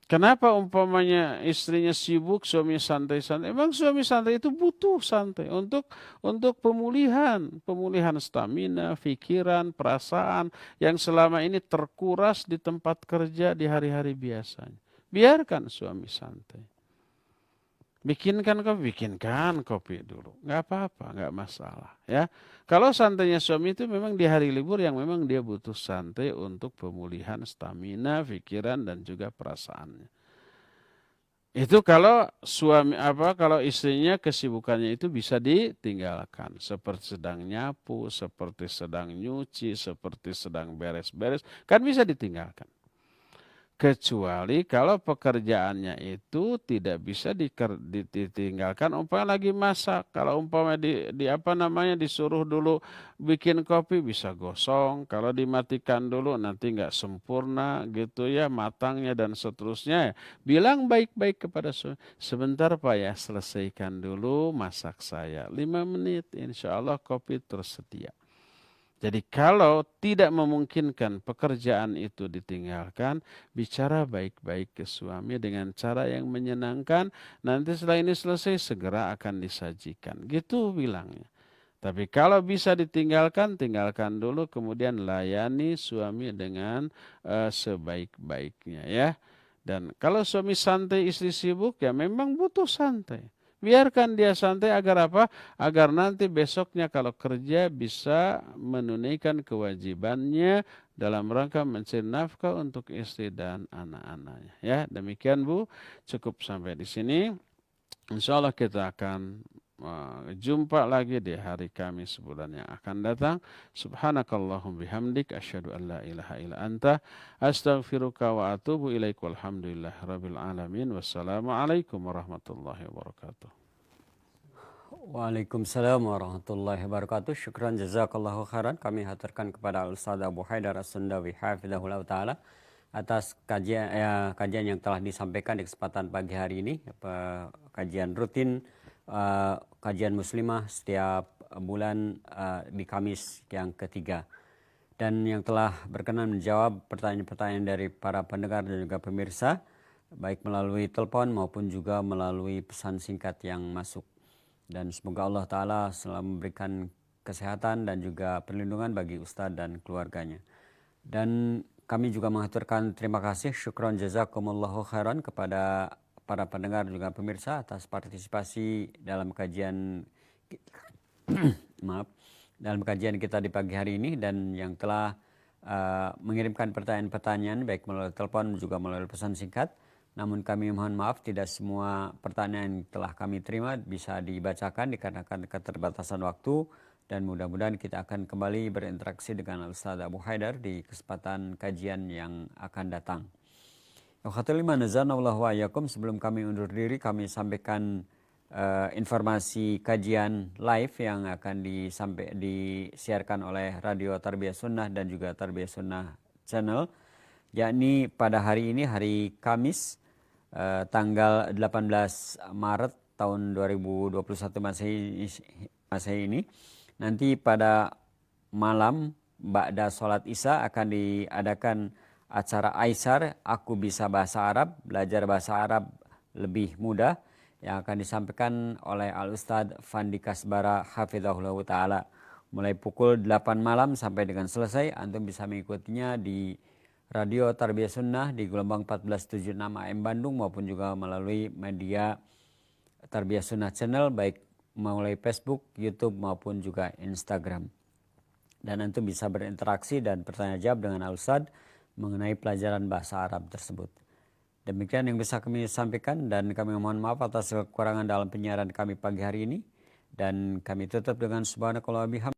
Kenapa umpamanya istrinya sibuk, suami santai-santai? Emang suami santai itu butuh santai untuk pemulihan stamina, pikiran, perasaan yang selama ini terkuras di tempat kerja di hari-hari biasanya. Biarkan suami santai. Bikinkan kopi dulu. Nggak apa-apa, nggak masalah. Ya, kalau santainya suami itu memang di hari libur yang memang dia butuh santai untuk pemulihan stamina, pikiran dan juga perasaannya. Itu kalau kalau istrinya kesibukannya itu bisa ditinggalkan. Seperti sedang nyapu, seperti sedang nyuci, seperti sedang beres-beres, kan bisa ditinggalkan. Kecuali kalau pekerjaannya itu tidak bisa ditinggalkan, umpamanya lagi masak. Kalau umpamanya disuruh dulu bikin kopi bisa gosong. Kalau dimatikan dulu nanti nggak sempurna gitu ya matangnya dan seterusnya. Bilang baik-baik kepada suami, sebentar Pak ya, selesaikan dulu masak saya. 5 menit insya Allah kopi tersedia. Jadi kalau tidak memungkinkan pekerjaan itu ditinggalkan, bicara baik-baik ke suami dengan cara yang menyenangkan, nanti setelah ini selesai segera akan disajikan. Gitu bilangnya. Tapi kalau bisa ditinggalkan, tinggalkan dulu, kemudian layani suami dengan sebaik-baiknya ya. Dan kalau suami santai, istri sibuk, ya memang butuh santai. Biarkan dia santai agar apa? Agar nanti besoknya kalau kerja bisa menunaikan kewajibannya dalam rangka mencari nafkah untuk istri dan anak-anaknya. Ya, demikian Bu, cukup sampai di sini. Insya Allah kita akan jumpa lagi di hari Kamis bulan yang akan datang. Subhanakallahum bihamdik asyhadu an la ilaha illa anta astaghfiruka wa atubu ilaik. Walhamdulillah rabbil alamin. Wassalamualaikum warahmatullahi wabarakatuh. Waalaikumsalam warahmatullahi wabarakatuh. Syukran jazakallahu khairan. Kami haturkan kepada Ustaz Abu Haidar As-Sundawi hafizahullah taala atas kajian yang telah disampaikan di kesempatan pagi hari ini. Kajian rutin kajian muslimah setiap bulan di Kamis yang ketiga, dan yang telah berkenan menjawab pertanyaan-pertanyaan dari para pendengar dan juga pemirsa baik melalui telepon maupun juga melalui pesan singkat yang masuk. Dan semoga Allah Ta'ala selalu memberikan kesehatan dan juga perlindungan bagi Ustadz dan keluarganya. Dan kami juga mengaturkan terima kasih, syukron jazakumullahu khairan kepada para pendengar dan juga pemirsa atas partisipasi dalam kajian dalam kajian kita di pagi hari ini, dan yang telah mengirimkan pertanyaan-pertanyaan baik melalui telepon juga melalui pesan singkat. Namun kami mohon maaf tidak semua pertanyaan yang telah kami terima bisa dibacakan dikarenakan keterbatasan waktu, dan mudah-mudahan kita akan kembali berinteraksi dengan Ustaz Abu Haidar di kesempatan kajian yang akan datang. Sebelum kami undur diri, kami sampaikan informasi kajian live yang akan disiarkan oleh Radio Tarbiyah Sunnah dan juga Tarbiyah Sunnah Channel, yakni pada hari ini, hari Kamis, tanggal 18 Maret tahun 2021 Masehi ini. Nanti pada malam ba'da sholat Isya akan diadakan acara Aisar, Aku Bisa Bahasa Arab, belajar bahasa Arab lebih mudah, yang akan disampaikan oleh Al-Ustadz Fandi Kasbara hafizahullah ta'ala. Mulai pukul 8 malam sampai dengan selesai, antum bisa mengikutinya di Radio Tarbiyah Sunnah di gelombang 1476 AM Bandung maupun juga melalui media Tarbiyah Sunnah Channel, baik melalui Facebook, YouTube maupun juga Instagram. Dan antum bisa berinteraksi dan bertanya jawab dengan Al-Ustadz mengenai pelajaran bahasa Arab tersebut. Demikian yang bisa kami sampaikan, dan kami mohon maaf atas kekurangan dalam penyiaran kami pagi hari ini, dan kami tutup dengan subhanakallah bihamdika.